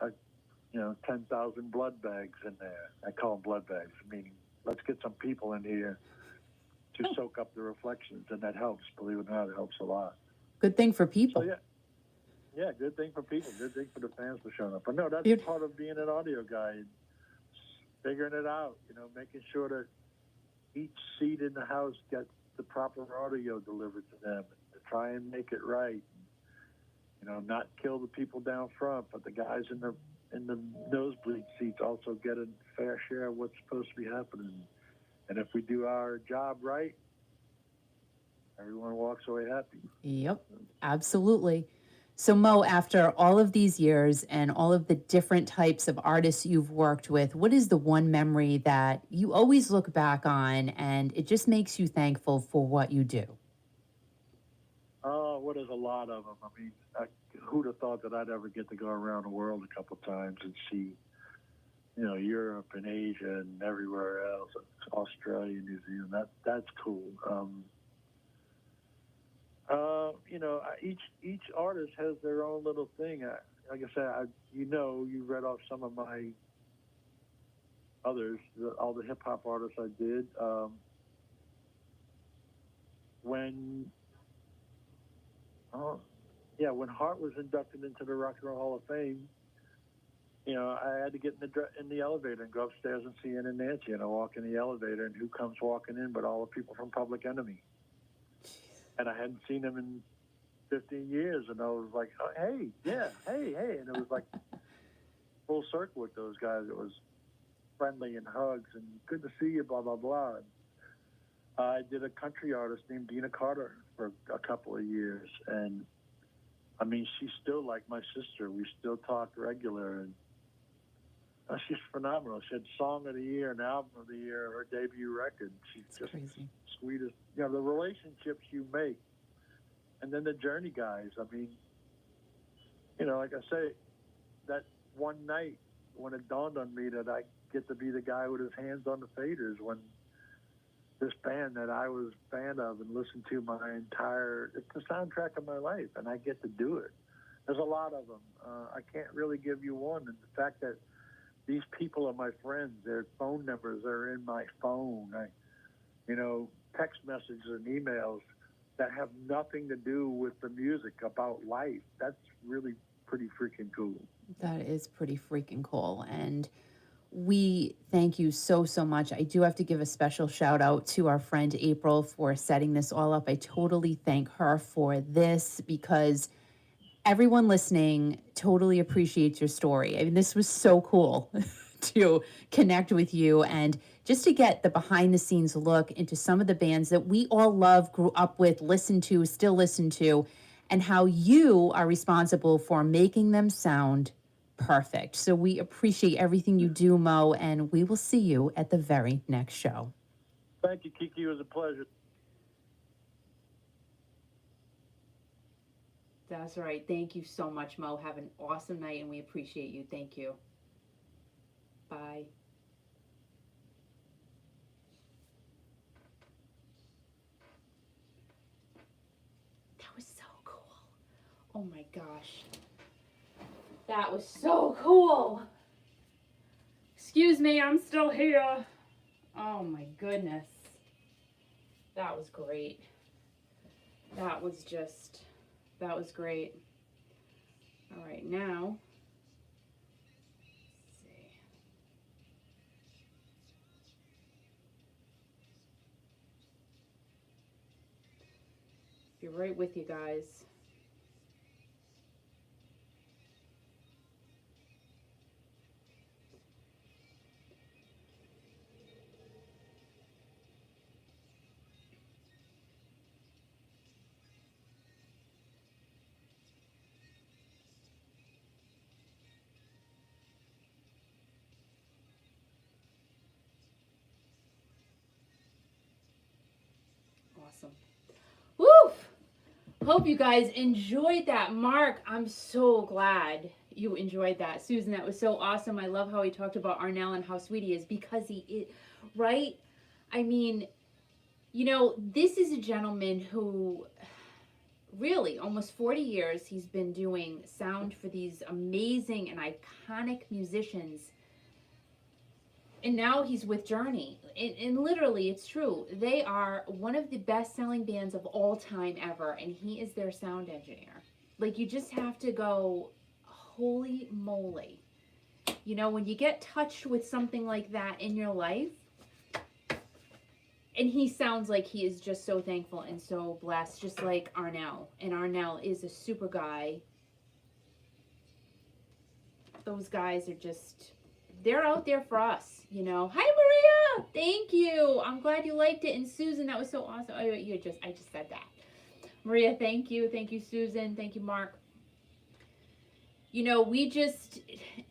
D: 10,000 blood bags in there. I call them blood bags, meaning let's get some people in here to soak up the reflections, and that helps. Believe it or not, it helps a lot.
C: Good thing for people.
D: So, yeah, good thing for people. Good thing for the fans for showing up. But no, that's part of being an audio guy, figuring it out. Making sure that each seat in the house gets the proper audio delivered to them, to try and make it right. Not kill the people down front, but the guys in the nosebleed seats also get a fair share of what's supposed to be happening. And if we do our job right, everyone walks away happy.
C: Yep, absolutely. So, Mo, after all of these years and all of the different types of artists you've worked with, what is the one memory that you always look back on and it just makes you thankful for what you do?
D: Oh, there's a lot of them. I mean, who'd have thought that I'd ever get to go around the world a couple times and see, Europe and Asia and everywhere else, Australia, New Zealand. That's cool. Each artist has their own little thing. Like I said, you read off some of my others, all the hip hop artists I did. When Hart was inducted into the Rock and Roll Hall of Fame, I had to get in the elevator and go upstairs and see Ann and Nancy, and I walk in the elevator, and who comes walking in but all the people from Public Enemy. And I hadn't seen them in 15 years, and I was like, oh, hey, and it was like full circle with those guys. It was friendly and hugs and good to see you, blah, blah, blah. I did a country artist named Dina Carter for a couple of years, and I mean, she's still like my sister. We still talk regular, and she's phenomenal. She had Song of the Year and Album of the Year, her debut record. She's just crazy. Sweetest. The relationships you make, and then the Journey guys. I mean, like I say, that one night when it dawned on me that I get to be the guy with his hands on the faders, when this band that I was a fan of and listened to it's the soundtrack of my life, and I get to do it. There's a lot of them. I can't really give you one. And the fact that these people are my friends, their phone numbers are in my phone. Text messages and emails that have nothing to do with the music, about life. That's really pretty freaking cool.
C: That is pretty freaking cool. And we thank you so, so much. I do have to give a special shout out to our friend April for setting this all up. I totally thank her for this, because everyone listening totally appreciates your story. I mean, this was so cool to connect with you and just to get the behind the scenes look into some of the bands that we all love, grew up with, listened to, still listen to, and how you are responsible for making them sound perfect. So we appreciate everything you do, Mo, and we will see you at the very next show.
D: Thank you, Kiki. It was a pleasure.
A: That's right. Thank you so much, Mo. Have an awesome night, and we appreciate you. Thank you. Bye. That was Oh my gosh. That was so cool. Excuse me, I'm still here. Oh my goodness. That was great. That was great. All right, now, let's see. Be right with you guys. Awesome. Woo! Hope you guys enjoyed that. Mark, I'm so glad you enjoyed that. Susan, that was so awesome. I love how he talked about Arnell and how sweet he is, because he is, right? I mean, you know, this is a gentleman who really almost 40 years he's been doing sound for these amazing and iconic musicians. And now he's with Journey. And literally, it's true. They are one of the best-selling bands of all time ever, and he is their sound engineer. Like, you just have to go, holy moly. You know, when you get touched with something like that in your life, and he sounds like he is just so thankful and so blessed, just like Arnell. And Arnell is a super guy. Those guys are just, they're out there for us, you know. Hi, Maria! Thank you. I'm glad you liked it. And Susan, that was so awesome. I just said that. Maria, thank you. Thank you, Susan. Thank you, Mark. You know, we just,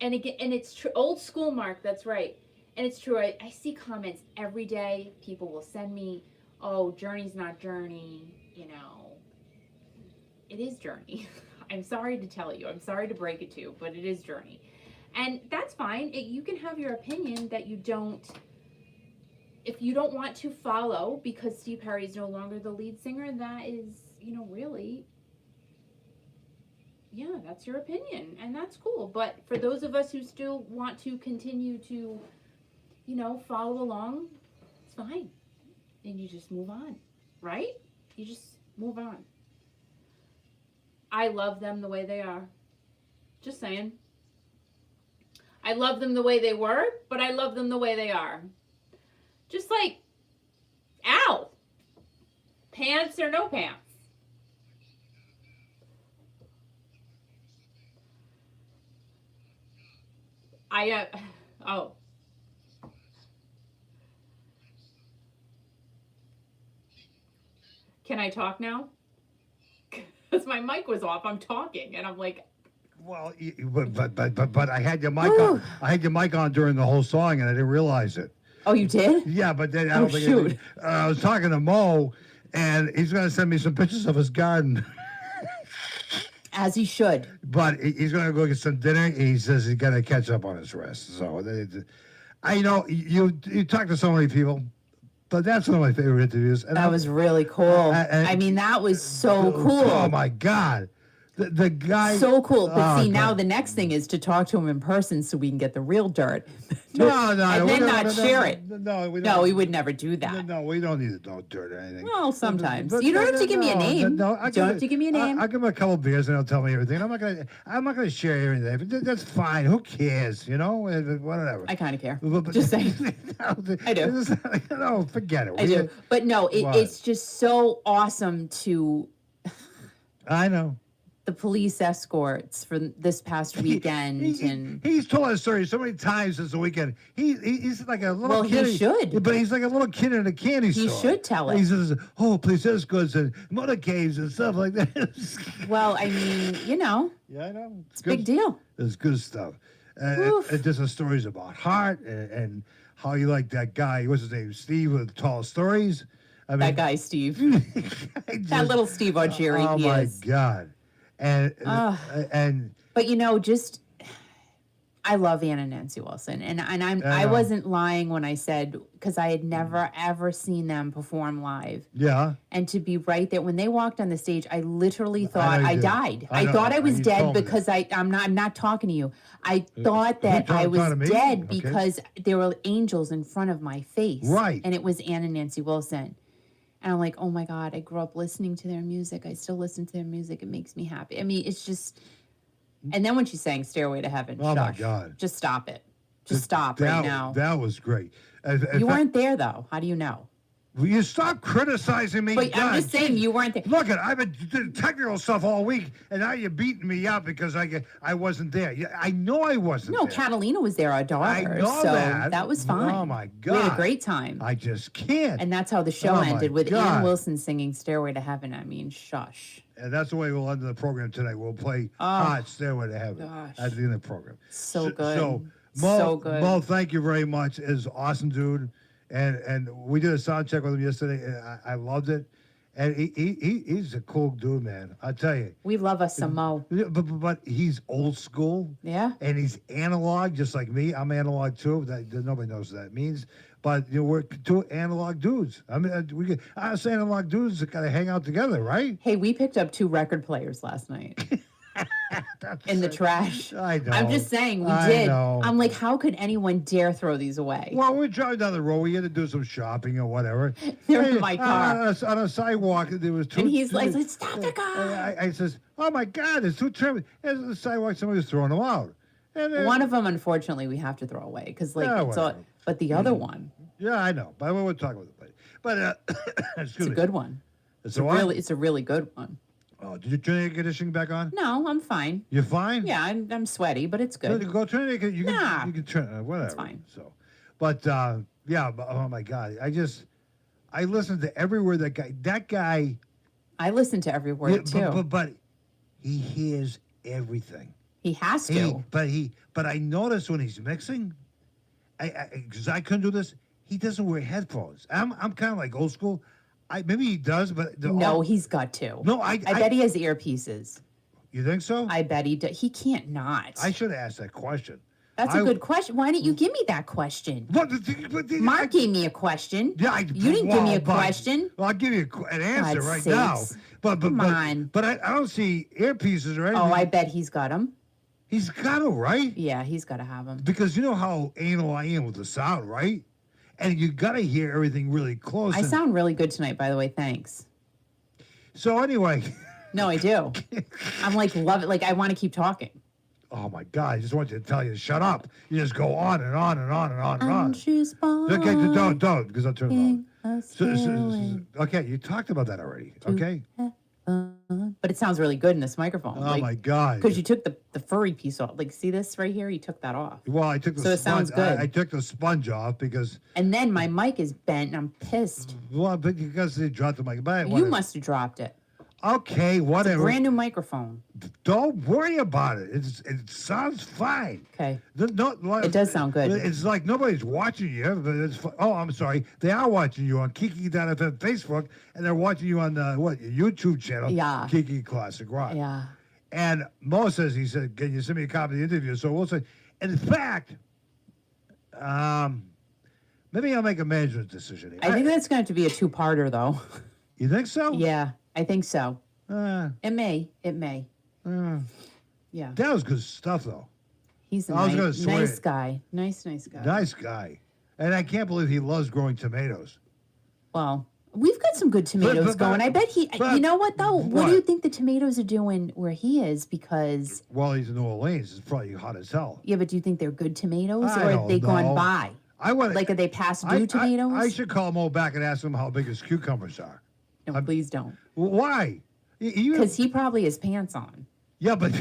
A: and again, and it's true, old school, Mark, that's right. And it's true, I see comments every day. People will send me, oh, Journey's not Journey, you know. It is Journey. I'm sorry to tell you. I'm sorry to break it to you, but it is Journey. And that's fine. You can have your opinion that you don't, if you don't want to follow because Steve Perry is no longer the lead singer, that is, you know, really, yeah, that's your opinion. And that's cool. But for those of us who still want to continue to, you know, follow along, it's fine. And you just move on, right? You just move on. I love them the way they are. Just saying. I love them the way they were, but I love them the way they are. Just like Al. Pants or no pants. Oh. Can I talk now? Because my mic was off. I'm talking, and I'm like.
B: Well, but I had your mic on. I had your mic on during the whole song, and I didn't realize it.
C: Oh, you did?
B: Yeah, but then I don't think. I was talking to Mo, and he's going to send me some pictures of his garden.
C: As he should.
B: But he's going to go get some dinner, and he says he's got to catch up on his rest. So, I know you talk to so many people. But that's one of my favorite interviews. And
C: that was really cool. I mean, that was so cool.
B: Oh, my God. The guy.
C: So cool. But see, now the next thing is to talk to him in person so we can get the real dirt.
B: No.
C: And then not share it.
B: No, we don't.
C: No, we would never do that.
B: No, we don't need no dirt or anything.
C: Well, sometimes. You don't have to give me a name.
B: No,
C: you don't have to give me a name.
B: I'll give him a couple beers and he'll tell me everything. I'm not gonna share everything. But that's fine. Who cares? You know, whatever.
C: I kind of care. Just saying. I do.
B: No, forget it.
C: I do. But no, it's just so awesome to.
B: I know.
C: The police escorts for this past weekend.
B: He's told us stories so many times this weekend. He's like a little kid.
C: Well, he should.
B: But he's like a little kid in a candy store.
C: He should tell it.
B: He says, oh, police escorts and motorcades and stuff like that.
C: Well, I mean, you know.
B: Yeah, I know.
C: It's a big deal.
B: It's good stuff. Just the stories about Hart and how you like that guy. What's his name? Steve with Tall Stories. I mean,
C: that guy, Steve. That little Steve Augeri.
B: Oh, my God. And
C: but you know, just I love Ann and Nancy Wilson, and I
B: Yeah.
C: wasn't lying when I said, because I had never ever seen them perform live,
B: Yeah.
C: and to be right there when they walked on the stage, I literally
B: I
C: thought
B: know you
C: I
B: did.
C: died.
B: I
C: I
B: know.
C: thought I was
B: You
C: dead
B: told me
C: because I'm not talking to you. I
B: Uh,
C: thought that
B: you're
C: I was
B: talking to me?
C: dead
B: Okay.
C: because there were angels in front of my face,
B: Right.
C: and it was Ann and Nancy Wilson. And I'm like, oh my God, I grew up listening to their music. I still listen to their music. It makes me happy. I mean, it's just. And then when she sang Stairway to Heaven,
B: Oh, my
C: shush.
B: God.
C: Just stop it. Just stop right now.
B: That was great. In
C: You
B: fact,
C: weren't there, though. How do you know?
B: will you stop criticizing me?
C: But I'm
B: God,
C: just saying
B: geez.
C: you weren't there.
B: Look, I've been doing technical stuff all week, and now you're beating me up because I wasn't there. I know I wasn't
C: No,
B: there.
C: Catalina was there, our daughter.
B: I know
C: so
B: that.
C: was fine.
B: Oh, my
C: We had a
B: God.
C: great time.
B: I just can't.
C: And that's how the show
B: Oh, my
C: ended with
B: God.
C: Ann Wilson singing Stairway to Heaven. I mean, shush.
B: And that's the way we'll end the program today. We'll play
C: Oh,
B: Hot Stairway to Heaven
C: gosh.
B: at the end of the program.
C: So good.
B: So, Mo,
C: So good.
B: Mo, thank you very much. Is awesome, dude. And we did a sound check with him yesterday, and I loved it. And he's a cool dude, man. I tell you.
C: We love us some Mo.
B: But he's old school.
C: Yeah.
B: And he's analog, just like me. I'm analog too. Nobody knows what that means. But we're two analog dudes. I mean, us analog dudes got to hang out together, right?
C: Hey, we picked up 2 record players last night in the trash.
B: I know.
C: I'm just saying, we
B: I
C: did.
B: know.
C: I'm like, how could anyone dare throw these away?
B: Well, we're driving down the road. We had to do some shopping or whatever.
C: They're in my car.
B: On a sidewalk, there was 2.
C: And he's like,
B: two-
C: let's stop the car.
B: I says, oh my God, there's 2 trims. And on the sidewalk, somebody was throwing them out. And then,
C: One of them, unfortunately, we have to throw away because, like,
B: Yeah,
C: it's all,
B: whatever.
C: but the other one,
B: Yeah, I know. But we'll talk about it later. But excuse
C: it's a
B: me.
C: good one.
B: It's a what?
C: It's a really good one.
B: Oh, did you turn the air conditioning back on?
C: No, I'm fine.
B: You're fine.
C: Yeah, I'm sweaty, but it's good.
B: Go turn it. You can.
C: Nah.
B: You can turn whatever.
C: It's fine.
B: So, but yeah. But, oh my God, I listened to every word that guy.
C: I listen to every word
B: Yeah,
C: too.
B: but he hears everything.
C: He has to.
B: But I notice when he's mixing, because I couldn't do this. He doesn't wear headphones. I'm kind of like old school. Maybe he does, but
C: No, he's got to.
B: No, I
C: bet he has earpieces.
B: You think so?
C: I bet he does. He can't not.
B: I should have asked that question.
C: That's a good question. Why didn't you give me that question?
B: What?
C: Mark gave me a question.
B: Yeah,
C: you didn't give me a question.
B: Well, I'll give you an answer
C: God
B: right
C: sakes.
B: now. But
C: Come on.
B: But I don't see earpieces or anything.
C: Oh, I bet he's got them.
B: He's got to, right?
C: Yeah, he's got to have them.
B: Because you know how anal I am with the sound, right? And you got to hear everything really close.
C: I sound really good tonight, by the way. Thanks.
B: So anyway.
C: No, I do. I'm like, love it. Like, I want to keep talking.
B: Oh my God! I just want you to tell you to shut up. You just go on and on and on and on and on.
C: She's
B: Okay, don't, because I'll turn it on.
C: stairway
B: Okay, you talked about that already. Okay.
C: But it sounds really good in this microphone.
B: Oh my God!
C: Because you took the furry piece off. Like, see this right here? You took that off.
B: Well, I took the
C: So it
B: sponge.
C: sounds good.
B: I took the sponge off because.
C: And then my mic is bent and I'm pissed.
B: Well, because they dropped the mic. But
C: You must have dropped it.
B: Okay,
C: It's a
B: whatever.
C: brand new microphone.
B: Don't worry about it. It sounds fine.
C: Okay.
B: It
C: does sound good.
B: It's like nobody's watching you. But oh, I'm sorry. They are watching you on Kiki.fm Facebook, and they're watching you on your YouTube channel.
C: Yeah.
B: Kiki Classic Rock.
C: Yeah.
B: And Mo says, he said, can you send me a copy of the interview? So we'll say, in fact, maybe I'll make a management decision.
C: I think that's going to be a 2-parter, though.
B: You think so?
C: Yeah, I think so.
B: Uh,
C: It may. Yeah.
B: that was good stuff, though.
C: He's a
B: I was gonna swear
C: nice
B: it.
C: guy. Nice guy.
B: Nice guy. And I can't believe he loves growing tomatoes.
C: Well, we've got some good tomatoes
B: but-
C: going. I bet you know what, though? What
B: What?
C: do you think the tomatoes are doing where he is? Because,
B: Well, he's in New Orleans. It's probably hot as hell.
C: yeah, but do you think they're good tomatoes?
B: I
C: Or
B: don't
C: have they gone
B: know.
C: by? Like, are they past due tomatoes?
B: I should call Mo back and ask him how big his cucumbers are.
C: No, please don't.
B: Why?
C: Because he probably has pants on.
B: Yeah, but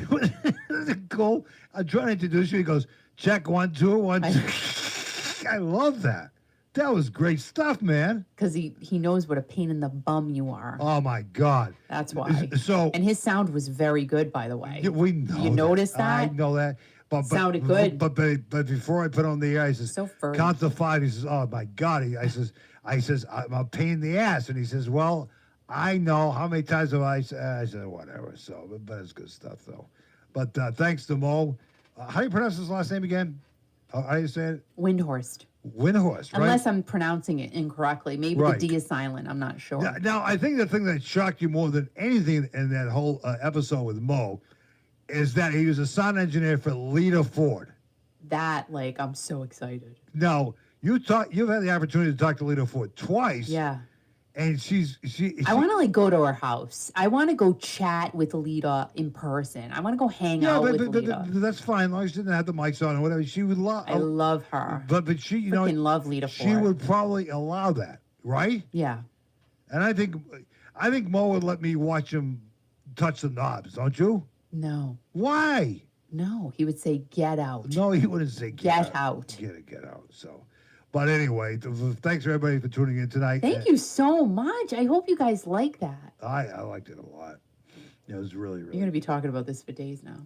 B: cool. I'm trying to introduce you. He goes, check 1, 2, 1, 2. I love that. That was great stuff, man.
C: Because he knows what a pain in the bum you are.
B: Oh my God.
C: That's why.
B: So
C: And his sound was very good, by the way.
B: yeah, we know.
C: You noticed that?
B: I know that. But
C: Sounded good.
B: But before I put on the air, I says,
C: So furry.
B: count to 5. He says, oh my God. I says, I'm a pain in the ass. And he says, well, I know. How many times have I said, whatever. So, but it's good stuff, though. But thanks to Mo. How do you pronounce his last name again? How do you say it?
C: Windhorst.
B: Windhorst, right?
C: Unless I'm pronouncing it incorrectly. Maybe
B: Right.
C: the D is silent. I'm not sure.
B: Now, I think the thing that shocked you more than anything in that whole episode with Mo is that he was a sound engineer for Lita Ford.
C: That, like, I'm so excited.
B: Now, you've had the opportunity to talk to Lita Ford twice.
C: Yeah.
B: And she
C: I want to, like, go to her house. I want to go chat with Lita in person. I want to go hang out with Lita.
B: That's fine. As long as she didn't have the mics on or whatever. She would love.
C: I love her.
B: But she, you
C: Freaking
B: know,
C: love Lita Ford.
B: she would probably allow that, right?
C: Yeah.
B: And I think Mo would let me watch him touch the knobs, don't you?
C: No.
B: Why?
C: No. He would say, get out.
B: No, he wouldn't say
C: Get out.
B: Get out. So, but anyway, thanks everybody for tuning in tonight.
C: Thank you so much. I hope you guys like that.
B: I liked it a lot. It was really.
C: You're going to be talking about this for days now.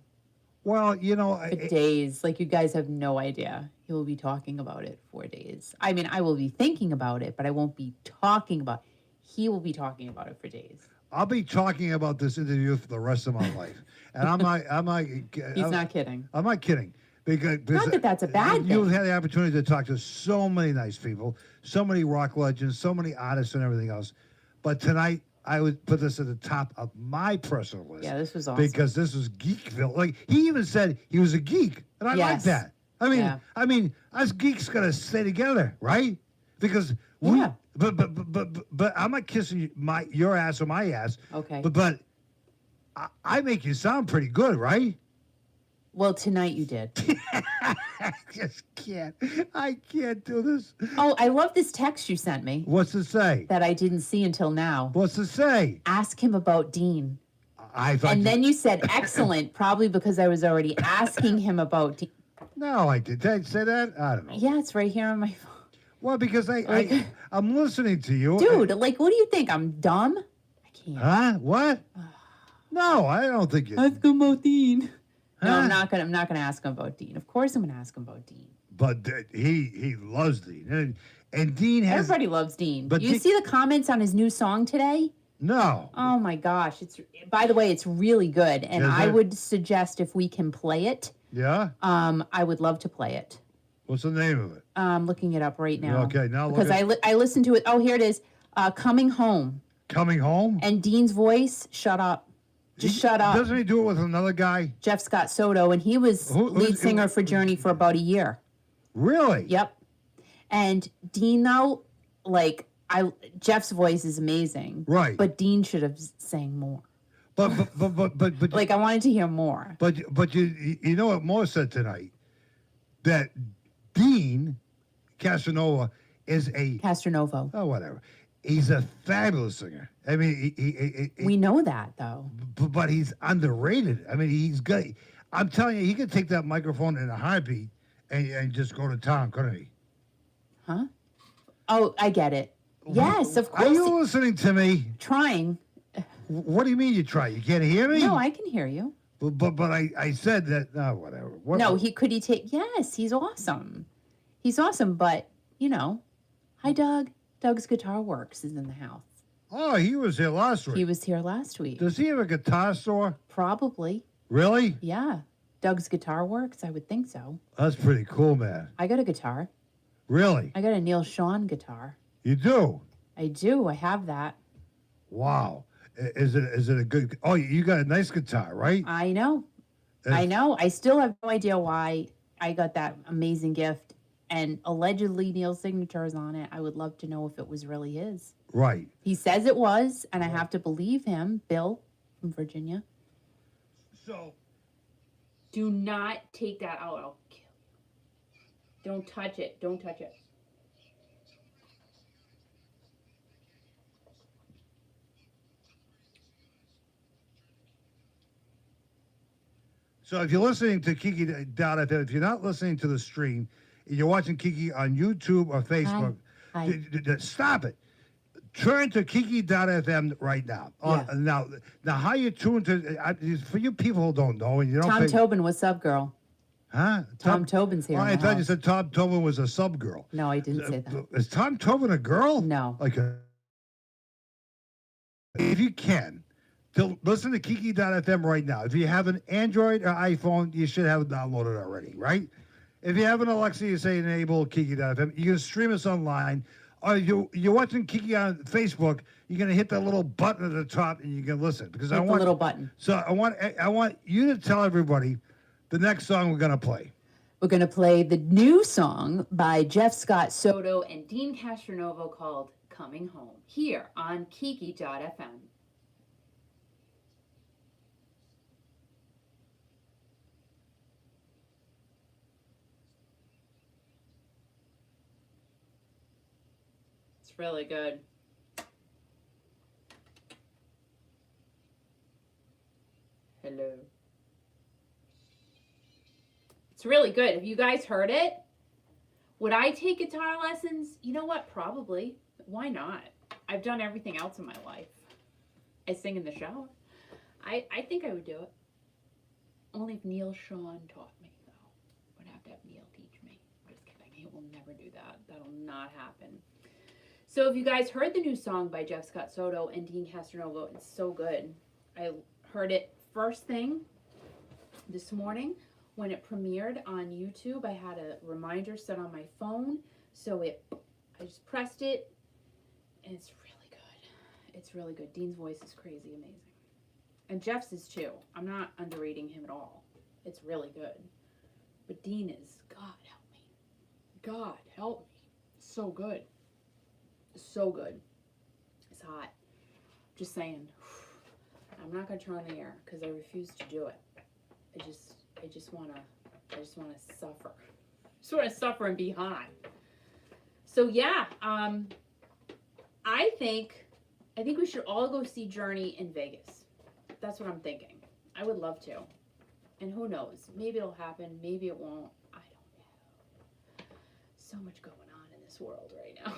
B: Well, you know,
C: For days. Like, you guys have no idea. He will be talking about it for days. I mean, I will be thinking about it, but I won't be talking about it. He will be talking about it for days.
B: I'll be talking about this interview for the rest of my life, and I'm not.
C: He's not kidding.
B: I'm not kidding. Because
C: Not that that's a bad thing.
B: You've had the opportunity to talk to so many nice people, so many rock legends, so many artists and everything else. But tonight, I would put this at the top of my personal list.
C: Yeah, this was awesome.
B: Because this was Geekville. Like, he even said he was a geek, and I like
C: Yes.
B: that. I mean, us geeks gotta stay together, right? Because we.
C: Yeah.
B: But I'm not kissing your ass or my ass.
C: Okay.
B: But I make you sound pretty good, right?
C: Well, tonight you did.
B: I just can't. I can't do this.
C: Oh, I love this text you sent me
B: What's it say?
C: that I didn't see until now.
B: What's it say?
C: Ask him about Dean.
B: I thought.
C: And then you said excellent, probably because I was already asking him about Dean.
B: No, I did. Did I say that? I don't know.
C: Yeah, it's right here on my phone.
B: Well, because I'm listening to you.
C: Dude, like, what do you think? I'm dumb? I can't.
B: Huh? What? No, I don't think you.
C: Ask him about Dean. No,
B: Huh?
C: I'm not gonna ask him about Dean. Of course I'm gonna ask him about Dean.
B: But he loves Dean, and Dean has.
C: Everybody loves Dean.
B: But
C: You see the comments on his new song today?
B: No.
C: Oh my gosh. By the way, it's really good. And
B: Is
C: I
B: it?
C: would suggest if we can play it,
B: Yeah.
C: I would love to play it.
B: What's the name of it?
C: I'm looking it up right now.
B: Okay, now look
C: because
B: at-
C: I listened to it. Oh, here it is. Coming Home.
B: Coming Home.
C: And Dean's voice, shut up. Just shut up.
B: Doesn't he do it with another guy?
C: Jeff Scott Soto, and he was lead singer for Journey for about a year.
B: Really?
C: Yep. And Dean, though, like, Jeff's voice is amazing.
B: Right.
C: But Dean should have sang more.
B: But
C: Like, I wanted to hear more.
B: But you know what Mo said tonight? That Dean Casanova is a
C: Castronovo.
B: oh whatever. He's a fabulous singer. I mean, he
C: We know that, though.
B: but he's underrated. I mean, he's good. I'm telling you, he could take that microphone in a heartbeat and just go to town, couldn't he?
C: Huh? Oh, I get it. Yes, of
B: Are
C: course.
B: you listening to me?
C: Trying.
B: What do you mean you try? You can't hear me?
C: No, I can hear you.
B: But I said that. No, whatever. What,
C: No, could he take? Yes, he's awesome. He's awesome, but you know, hi Doug. Doug's Guitar Works is in the house.
B: Oh, he was here last week.
C: He was here last week.
B: Does he have a guitar store?
C: Probably.
B: Really?
C: Yeah. Doug's Guitar Works. I would think so.
B: That's pretty cool, man.
C: I got a guitar.
B: Really?
C: I got a Neil Sean guitar.
B: You do?
C: I do. I have that.
B: Wow. Is it a good? Oh, you got a nice guitar, right?
C: I know. I know. I still have no idea why I got that amazing gift. And allegedly Neil's signature is on it. I would love to know if it was really his.
B: Right.
C: He says it was, and I have to believe him. Bill from Virginia.
B: So.
A: Do not take that out. I'll kill you. Don't touch it. Don't touch it.
B: So if you're listening to Kiki.fm, if you're not listening to the stream, you're watching Kiki on YouTube or Facebook,
C: Hi.
B: Stop it. Turn to Kiki.fm right now.
C: Yeah.
B: Now, how you tune to, for you people who don't know, and you don't
C: Tom Tobin, what's up, girl?
B: Huh?
C: Tom Tobin's here.
B: Oh,
C: in
B: I
C: the
B: thought you
C: house.
B: said Tom Tobin was a sub girl.
C: No, I didn't say that.
B: Is Tom Tobin a girl?
C: No.
B: Like if you can, to listen to Kiki.fm right now. If you have an Android or iPhone, you should have it downloaded already, right? If you have an Alexa, you say enable Kiki.fm. You can stream us online. Or you're watching Kiki on Facebook, you're going to hit that little button at the top and you can listen. Because I want
C: the little button.
B: So I want you to tell everybody the next song we're going to play.
C: We're going to play the new song by Jeff Scott Soto
A: and Dean Castronovo called Coming Home here on Kiki.fm. It's really good. Hello. It's really good. Have you guys heard it? Would I take guitar lessons? You know what? Probably. Why not? I've done everything else in my life. I sing in the shower. I think I would do it. Only if Neil Sean taught me, though. Would have to have Neil teach me. Just kidding. He will never do that. That'll not happen. So if you guys heard the new song by Jeff Scott Soto and Dean Castronovo, it's so good. I heard it first thing this morning. When it premiered on YouTube, I had a reminder set on my phone. So I just pressed it, and it's really good. It's really good. Dean's voice is crazy amazing. And Jeff's is too. I'm not underrating him at all. It's really good. But Dean is, God help me. God help me. So good. So good. It's hot. Just saying. I'm not going to turn on the air because I refuse to do it. I just want to suffer. Just want to suffer and be high. So yeah, I think we should all go see Journey in Vegas. That's what I'm thinking. I would love to. And who knows? Maybe it'll happen. Maybe it won't. I don't know. So much going on in this world right now,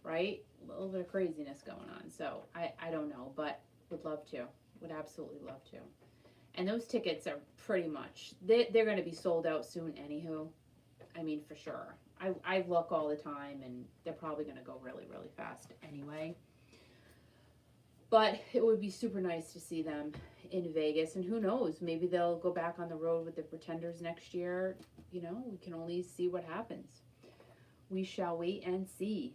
A: right? A little bit of craziness going on. So I don't know, but would love to. Would absolutely love to. And those tickets are pretty much, they're going to be sold out soon anywho. I mean, for sure. I look all the time, and they're probably going to go really, really fast anyway. But it would be super nice to see them in Vegas. And who knows, maybe they'll go back on the road with the Pretenders next year. You know, we can only see what happens. We shall wait and see.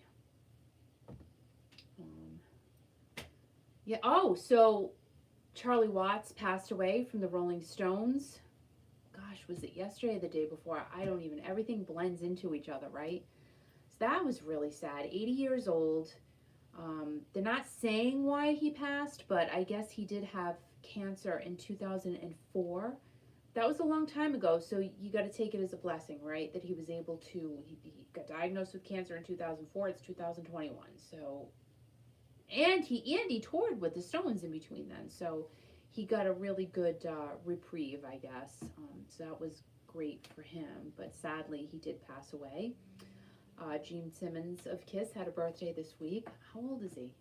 A: Yeah. Oh, so Charlie Watts passed away from the Rolling Stones. Gosh, was it yesterday or the day before? I don't even, everything blends into each other, right? So that was really sad. 80 years old. They're not saying why he passed, but I guess he did have cancer in 2004. That was a long time ago, so you got to take it as a blessing, right? That he was able to, he got diagnosed with cancer in 2004. It's 2021, so... And he toured with the Stones in between then, so he got a really good reprieve, I guess. So that was great for him, but sadly he did pass away. Gene Simmons of Kiss had a birthday this week. How old is he?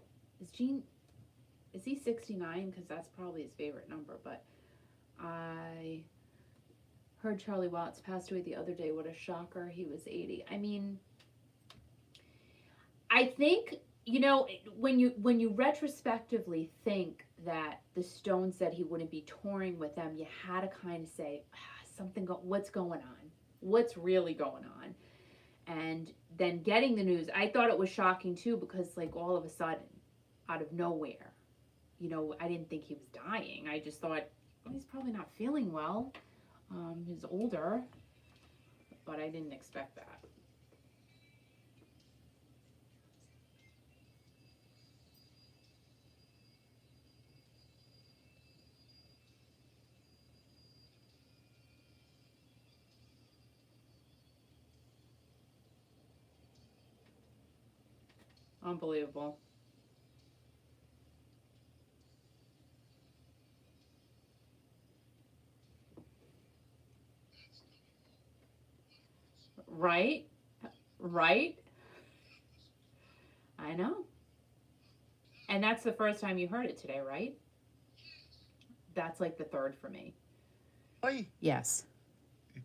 A: Is he 69? Because that's probably his favorite number, but I heard Charlie Watts passed away the other day. What a shocker. He was 80. I mean, I think... You know, when you retrospectively think that the Stones said he wouldn't be touring with them, you had to kind of say, what's going on? What's really going on? And then getting the news, I thought it was shocking too, because like all of a sudden, out of nowhere, you know, I didn't think he was dying. I just thought, well, he's probably not feeling well. He's older, but I didn't expect that. Unbelievable. Right? Right? I know. And that's the first time you heard it today, right? That's like the third for me.
C: Yes.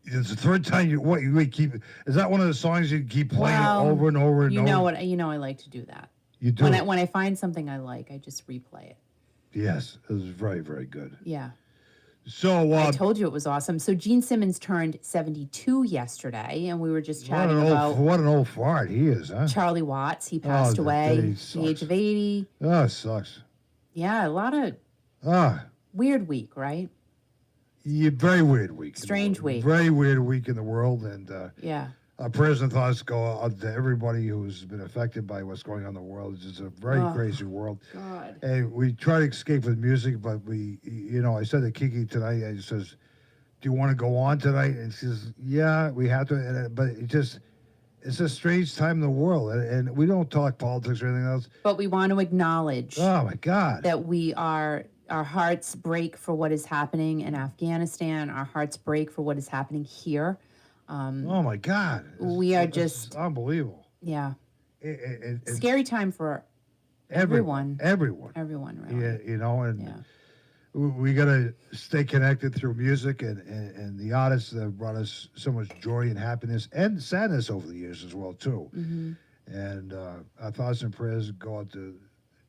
B: It's the third time you keep. Is that one of the songs you keep playing over and over and over?
C: You know I like to do that.
B: You do.
C: When I find something I like, I just replay it.
B: Yes, it was very, very good.
C: Yeah.
B: So
C: I told you it was awesome. So Gene Simmons turned 72 yesterday, and we were just chatting about
B: what an old fart he is, huh?
C: Charlie Watts. He passed away at the age of 80.
B: Oh, it sucks.
C: Yeah, a lot of weird week, right?
B: Yeah, very weird week.
C: Strange week.
B: Very weird week in the world, and
C: yeah.
B: Our prayers and thoughts go out to everybody who's been affected by what's going on in the world. It's just a very crazy world.
A: God.
B: And we try to escape with music, but I said to Kiki tonight, I says, do you want to go on tonight? And she says, yeah, we have to. But it's a strange time in the world. And we don't talk politics or anything else.
C: But we want to acknowledge
B: my God,
C: that our hearts break for what is happening in Afghanistan. Our hearts break for what is happening here.
B: Oh my God!
C: We are just
B: unbelievable.
C: Yeah,
B: it's
C: scary time for everyone.
B: Everyone,
C: really.
B: Yeah, we got to stay connected through music and the artists that have brought us so much joy and happiness and sadness over the years as well too.
C: Mm-hmm.
B: And our thoughts and prayers go out to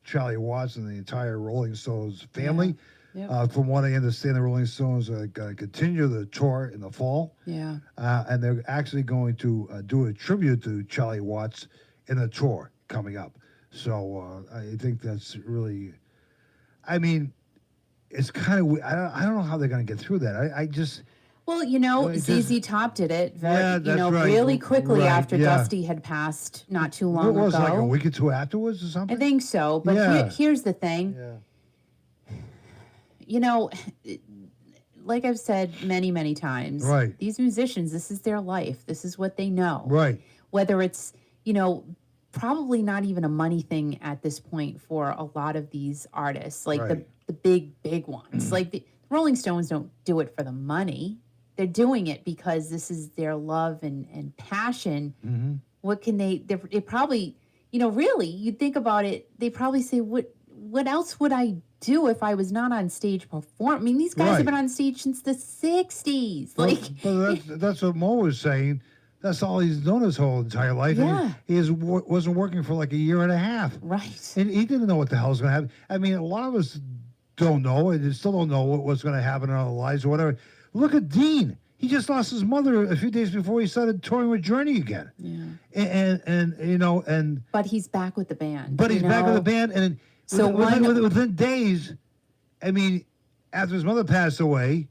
B: Charlie Watts and the entire Rolling Stones family.
C: Yeah. Yep.
B: From what I understand, the Rolling Stones are going to continue the tour in the fall.
C: Yeah.
B: And they're actually going to do a tribute to Charlie Watts in the tour coming up. So I think that's really, I mean, it's kind of, I don't know how they're going to get through that. I just.
C: Well, ZZ Top did it really quickly after Dusty had passed not too long ago.
B: What was it, like a week or two afterwards or something?
C: I think so. But here's the thing. Yeah. Like I've said many, many times,
B: right.
C: These musicians, this is their life. This is what they know.
B: Right.
C: Whether it's, probably not even a money thing at this point for a lot of these artists, like the big ones. Like the Rolling Stones don't do it for the money. They're doing it because this is their love and passion.
B: Mm-hmm.
C: What can they probably, really, you think about it, they probably say, what else would I do if I was not on stage performing? I mean, these guys have been on stage since the 60s.
B: But that's what Mo was saying. That's all he's known his whole entire life.
C: Yeah.
B: And he wasn't working for like a year and a half.
C: Right.
B: And he didn't know what the hell's going to happen. I mean, a lot of us don't know, and still don't know what's going to happen in our lives or whatever. Look at Dean. He just lost his mother a few days before he started touring with Journey again.
C: Yeah.
B: And
C: but he's back with the band.
B: But he's back with the band, and so within days, I mean, after his mother passed away,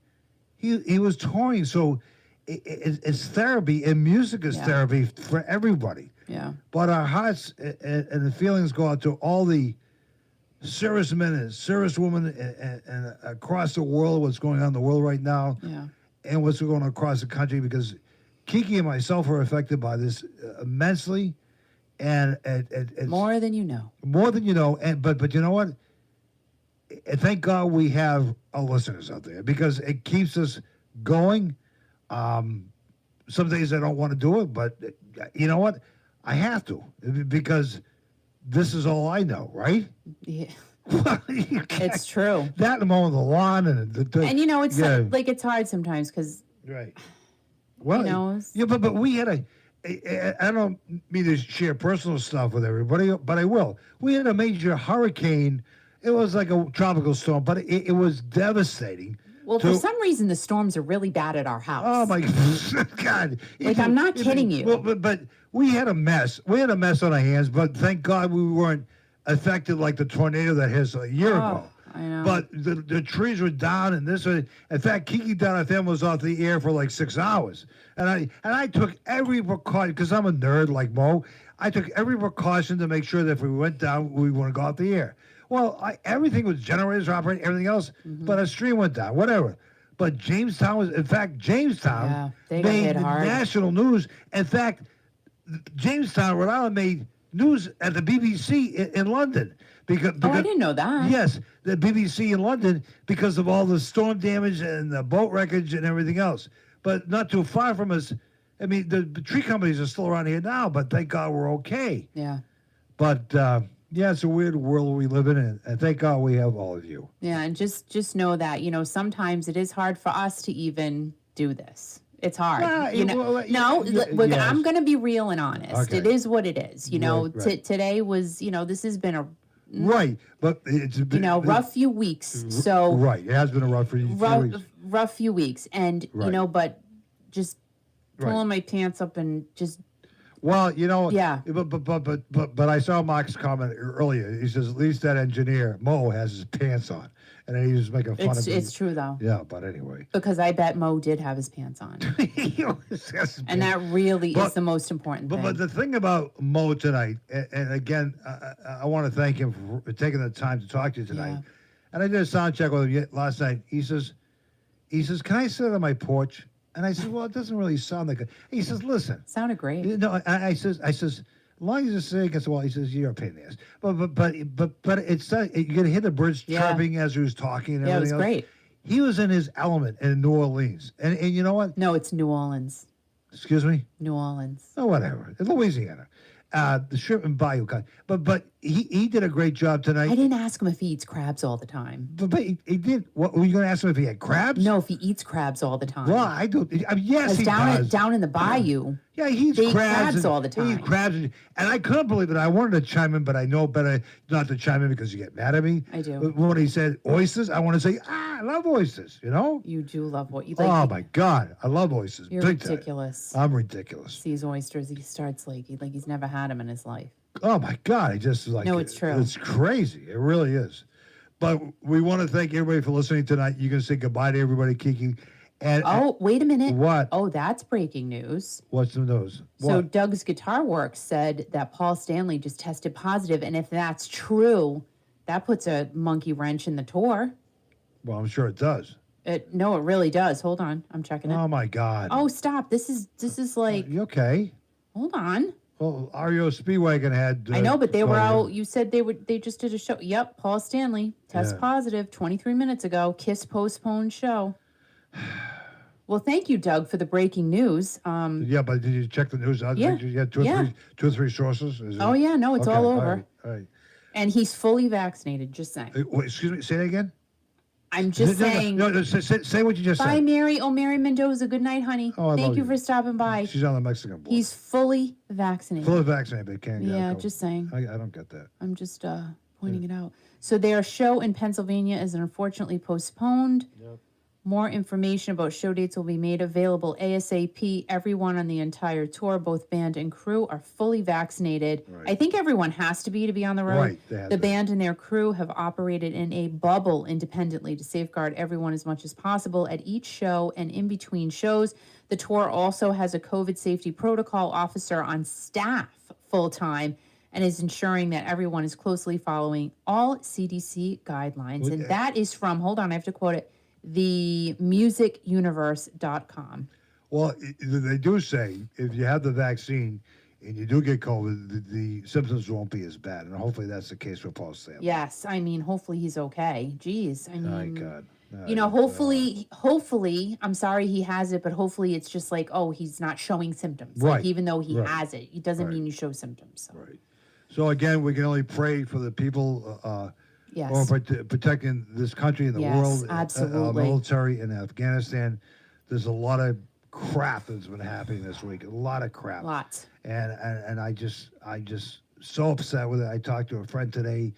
B: he was touring. So it's therapy, and music is therapy for everybody.
C: Yeah.
B: But our hearts and the feelings go out to all the servicemen and servicewomen and across the world, what's going on in the world right now.
C: Yeah.
B: And what's going on across the country, because Kiki and myself are affected by this immensely, and it's
C: more than you know.
B: More than you know, but you know what? Thank God we have our listeners out there, because it keeps us going. Some days I don't want to do it, but you know what? I have to, because this is all I know, right?
C: Yeah. It's true.
B: That and mowing the lawn and
C: it's like it's hard sometimes because
B: well, but we had I don't mean to share personal stuff with everybody, but I will. We had a major hurricane. It was like a tropical storm, but it was devastating.
C: Well, for some reason, the storms are really bad at our house.
B: Oh my God!
C: I'm not kidding you.
B: Well, but we had a mess. We had a mess on our hands, but thank God we weren't affected like the tornado that hit us a year ago.
C: I know.
B: But the trees were down, and in fact, Kiki down our family was off the air for like 6 hours, and I took every precaution, because I'm a nerd like Mo. I took every precaution to make sure that if we went down, we wouldn't go off the air. Well, everything was generators operating, everything else, but our stream went down, whatever. But Jamestown made the national news. In fact, Jamestown, Rhode Island made news at the BBC in London. Because
C: I didn't know that.
B: Yes, the BBC in London, because of all the storm damage and the boat wreckage and everything else. But not too far from us, I mean, the tree companies are still around here now, but thank God we're okay.
C: Yeah.
B: But, it's a weird world we live in, and thank God we have all of you.
C: Yeah, and just know that, sometimes it is hard for us to even do this. It's hard. I'm going to be real and honest.
B: Okay.
C: It is what it is.
B: Right.
C: Today was, this has been a
B: Right, but it's
C: rough few weeks. So
B: right, it has been a rough few weeks.
C: Rough few weeks, and
B: Right.
C: But just pulling my pants up and just.
B: Well,
C: Yeah.
B: But I saw Mark's comment earlier. He says at least that engineer Mo has his pants on, and then he was making fun of me.
C: It's true though.
B: Yeah, but anyway.
C: Because I bet Mo did have his pants on, and that really is the most important thing.
B: But the thing about Mo tonight, and again, I want to thank him for taking the time to talk to you tonight.
C: Yeah.
B: And I did a sound check with him last night. He says, "Can I sit on my porch?" And I said, "Well, it doesn't really sound like it." He says, "Listen."
C: Sounded great.
B: No, I says, as long as you're sitting against the wall, he says, "You're a pain in the ass." But it's you can hear the birds chirping as he was talking and everything
C: it was great.
B: He was in his element in New Orleans, and you know what?
C: No, it's New Orleans.
B: Excuse me.
C: New Orleans.
B: Oh, whatever. Louisiana. The shrimp and bayou cut. But he did a great job tonight.
C: I didn't ask him if he eats crabs all the time.
B: But he did. What were you going to ask him if he had crabs?
C: No, if he eats crabs all the time.
B: Well, I don't. Yes, he does.
C: Down in the bayou.
B: Yeah, he eats
C: they
B: crabs,
C: eat crabs all the time.
B: He eats crabs, and I couldn't believe it. I wanted to chime in, but I know better not to chime in because you get mad at me.
C: I do.
B: But when he said oysters, I want to say, I love oysters.
C: You do love what you like.
B: Oh my God, I love oysters.
C: You're
B: big
C: ridiculous.
B: Time. I'm ridiculous.
C: Sees oysters, he starts like he's never had them in his life.
B: Oh my God, he just like.
C: No, it's true.
B: It's crazy. It really is. But we want to thank everybody for listening tonight. You can say goodbye to everybody, Kiki. And
C: wait a minute.
B: What?
C: Oh, that's breaking news.
B: What's the news?
C: So Doug's Guitar Works said that Paul Stanley just tested positive, and if that's true, that puts a monkey wrench in the tour.
B: Well, I'm sure it does.
C: No, it really does. Hold on, I'm checking it.
B: Oh my God.
C: Oh, stop! This is like.
B: You okay?
C: Hold on.
B: Well, REO Speedwagon had.
C: I know, but they were out. You said they just did a show. Yep, Paul Stanley test positive 23 minutes ago. Kiss postponed show. Well, thank you, Doug, for the breaking news.
B: Yeah, but did you check the news?
C: Yeah.
B: You had two or three sources?
C: Oh, yeah, no, it's all over.
B: All right.
C: And he's fully vaccinated, just saying.
B: Wait, excuse me, say that again?
C: I'm just saying.
B: No, say what you just said.
C: Bye, Mary. Oh, Mary Mendoza. Good night, honey.
B: Oh,
C: Thank you for stopping by.
B: She's on the Mexican border.
C: He's fully vaccinated.
B: Fully vaccinated, but can't get
C: Yeah,
B: COVID.
C: just saying.
B: I don't get that.
C: I'm just pointing it out. So their show in Pennsylvania is unfortunately postponed.
B: Yep.
C: More information about show dates will be made available ASAP. Everyone on the entire tour, both band and crew, are fully vaccinated.
B: Right.
C: I think everyone has to be on the road.
B: Right.
C: The band and their crew have operated in a bubble independently to safeguard everyone as much as possible at each show and in between shows. The tour also has a COVID safety protocol officer on staff full-time and is ensuring that everyone is closely following all CDC guidelines. And that is from, hold on, I have to quote it, themusicuniverse.com.
B: Well, they do say if you have the vaccine and you do get COVID, the symptoms won't be as bad. And hopefully that's the case for Paul Stanley.
C: Yes, I mean, hopefully he's okay. Jeez, I mean,
B: My God.
C: Hopefully, I'm sorry he has it, but hopefully it's just like, oh, he's not showing symptoms.
B: Right.
C: Like, even though he has it, it doesn't mean you show symptoms. So.
B: Right. So again, we can only pray for the people
C: Yes.
B: or protecting this country and the world.
C: Absolutely.
B: Our military in Afghanistan. There's a lot of crap that's been happening this week. A lot of crap.
C: Lots.
B: And I just so upset with it. I talked to a friend today.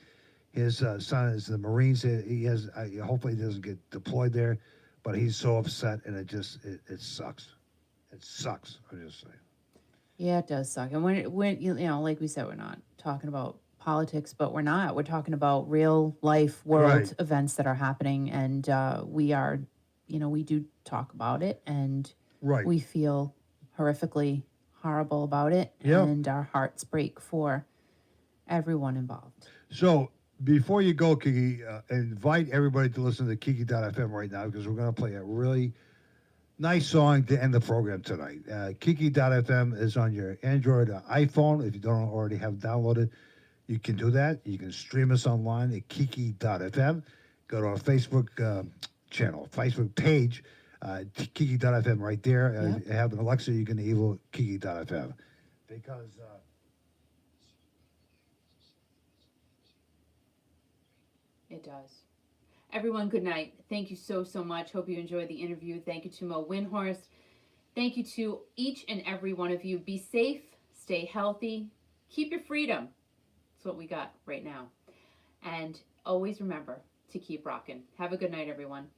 B: His son is in the Marines. He has. Hopefully, he doesn't get deployed there, but he's so upset, and it sucks. It sucks. I'm just saying.
C: Yeah, it does suck. And when like we said, we're not talking about politics, but we're not. We're talking about real life world events that are happening, and we are, we do talk about it, and we feel horrifically horrible about it, and our hearts break for everyone involved.
B: So before you go, Kiki, invite everybody to listen to Kiki.fm right now, because we're going to play a really nice song to end the program tonight. Kiki.fm is on your Android or iPhone. If you don't already have downloaded, you can do that. You can stream us online at Kiki.fm. Go to our Facebook channel, Facebook page, Kiki.fm right there. If you have an Alexa, you can enable Kiki.fm. Because...
A: It does. Everyone, good night. Thank you so much. Hope you enjoyed the interview. Thank you to Meaux Windhorst. Thank you to each and every one of you. Be safe, stay healthy, keep your freedom. That's what we got right now. And always remember to keep rocking. Have a good night, everyone.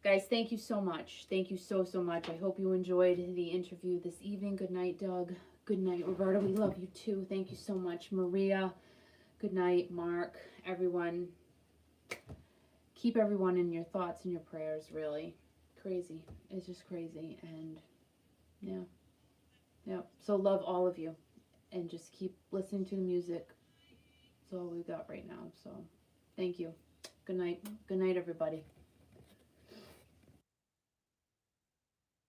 A: Guys, thank you so much. Thank you so much. I hope you enjoyed the interview this evening. Good night, Doug. Good night, Roberta. We love you too. Thank you so much, Maria. Good night, Mark. Everyone. Keep everyone in your thoughts and your prayers, really. Crazy. It's just crazy. And yeah. So love all of you. And just keep listening to the music. That's all we've got right now. So thank you. Good night. Good night, everybody.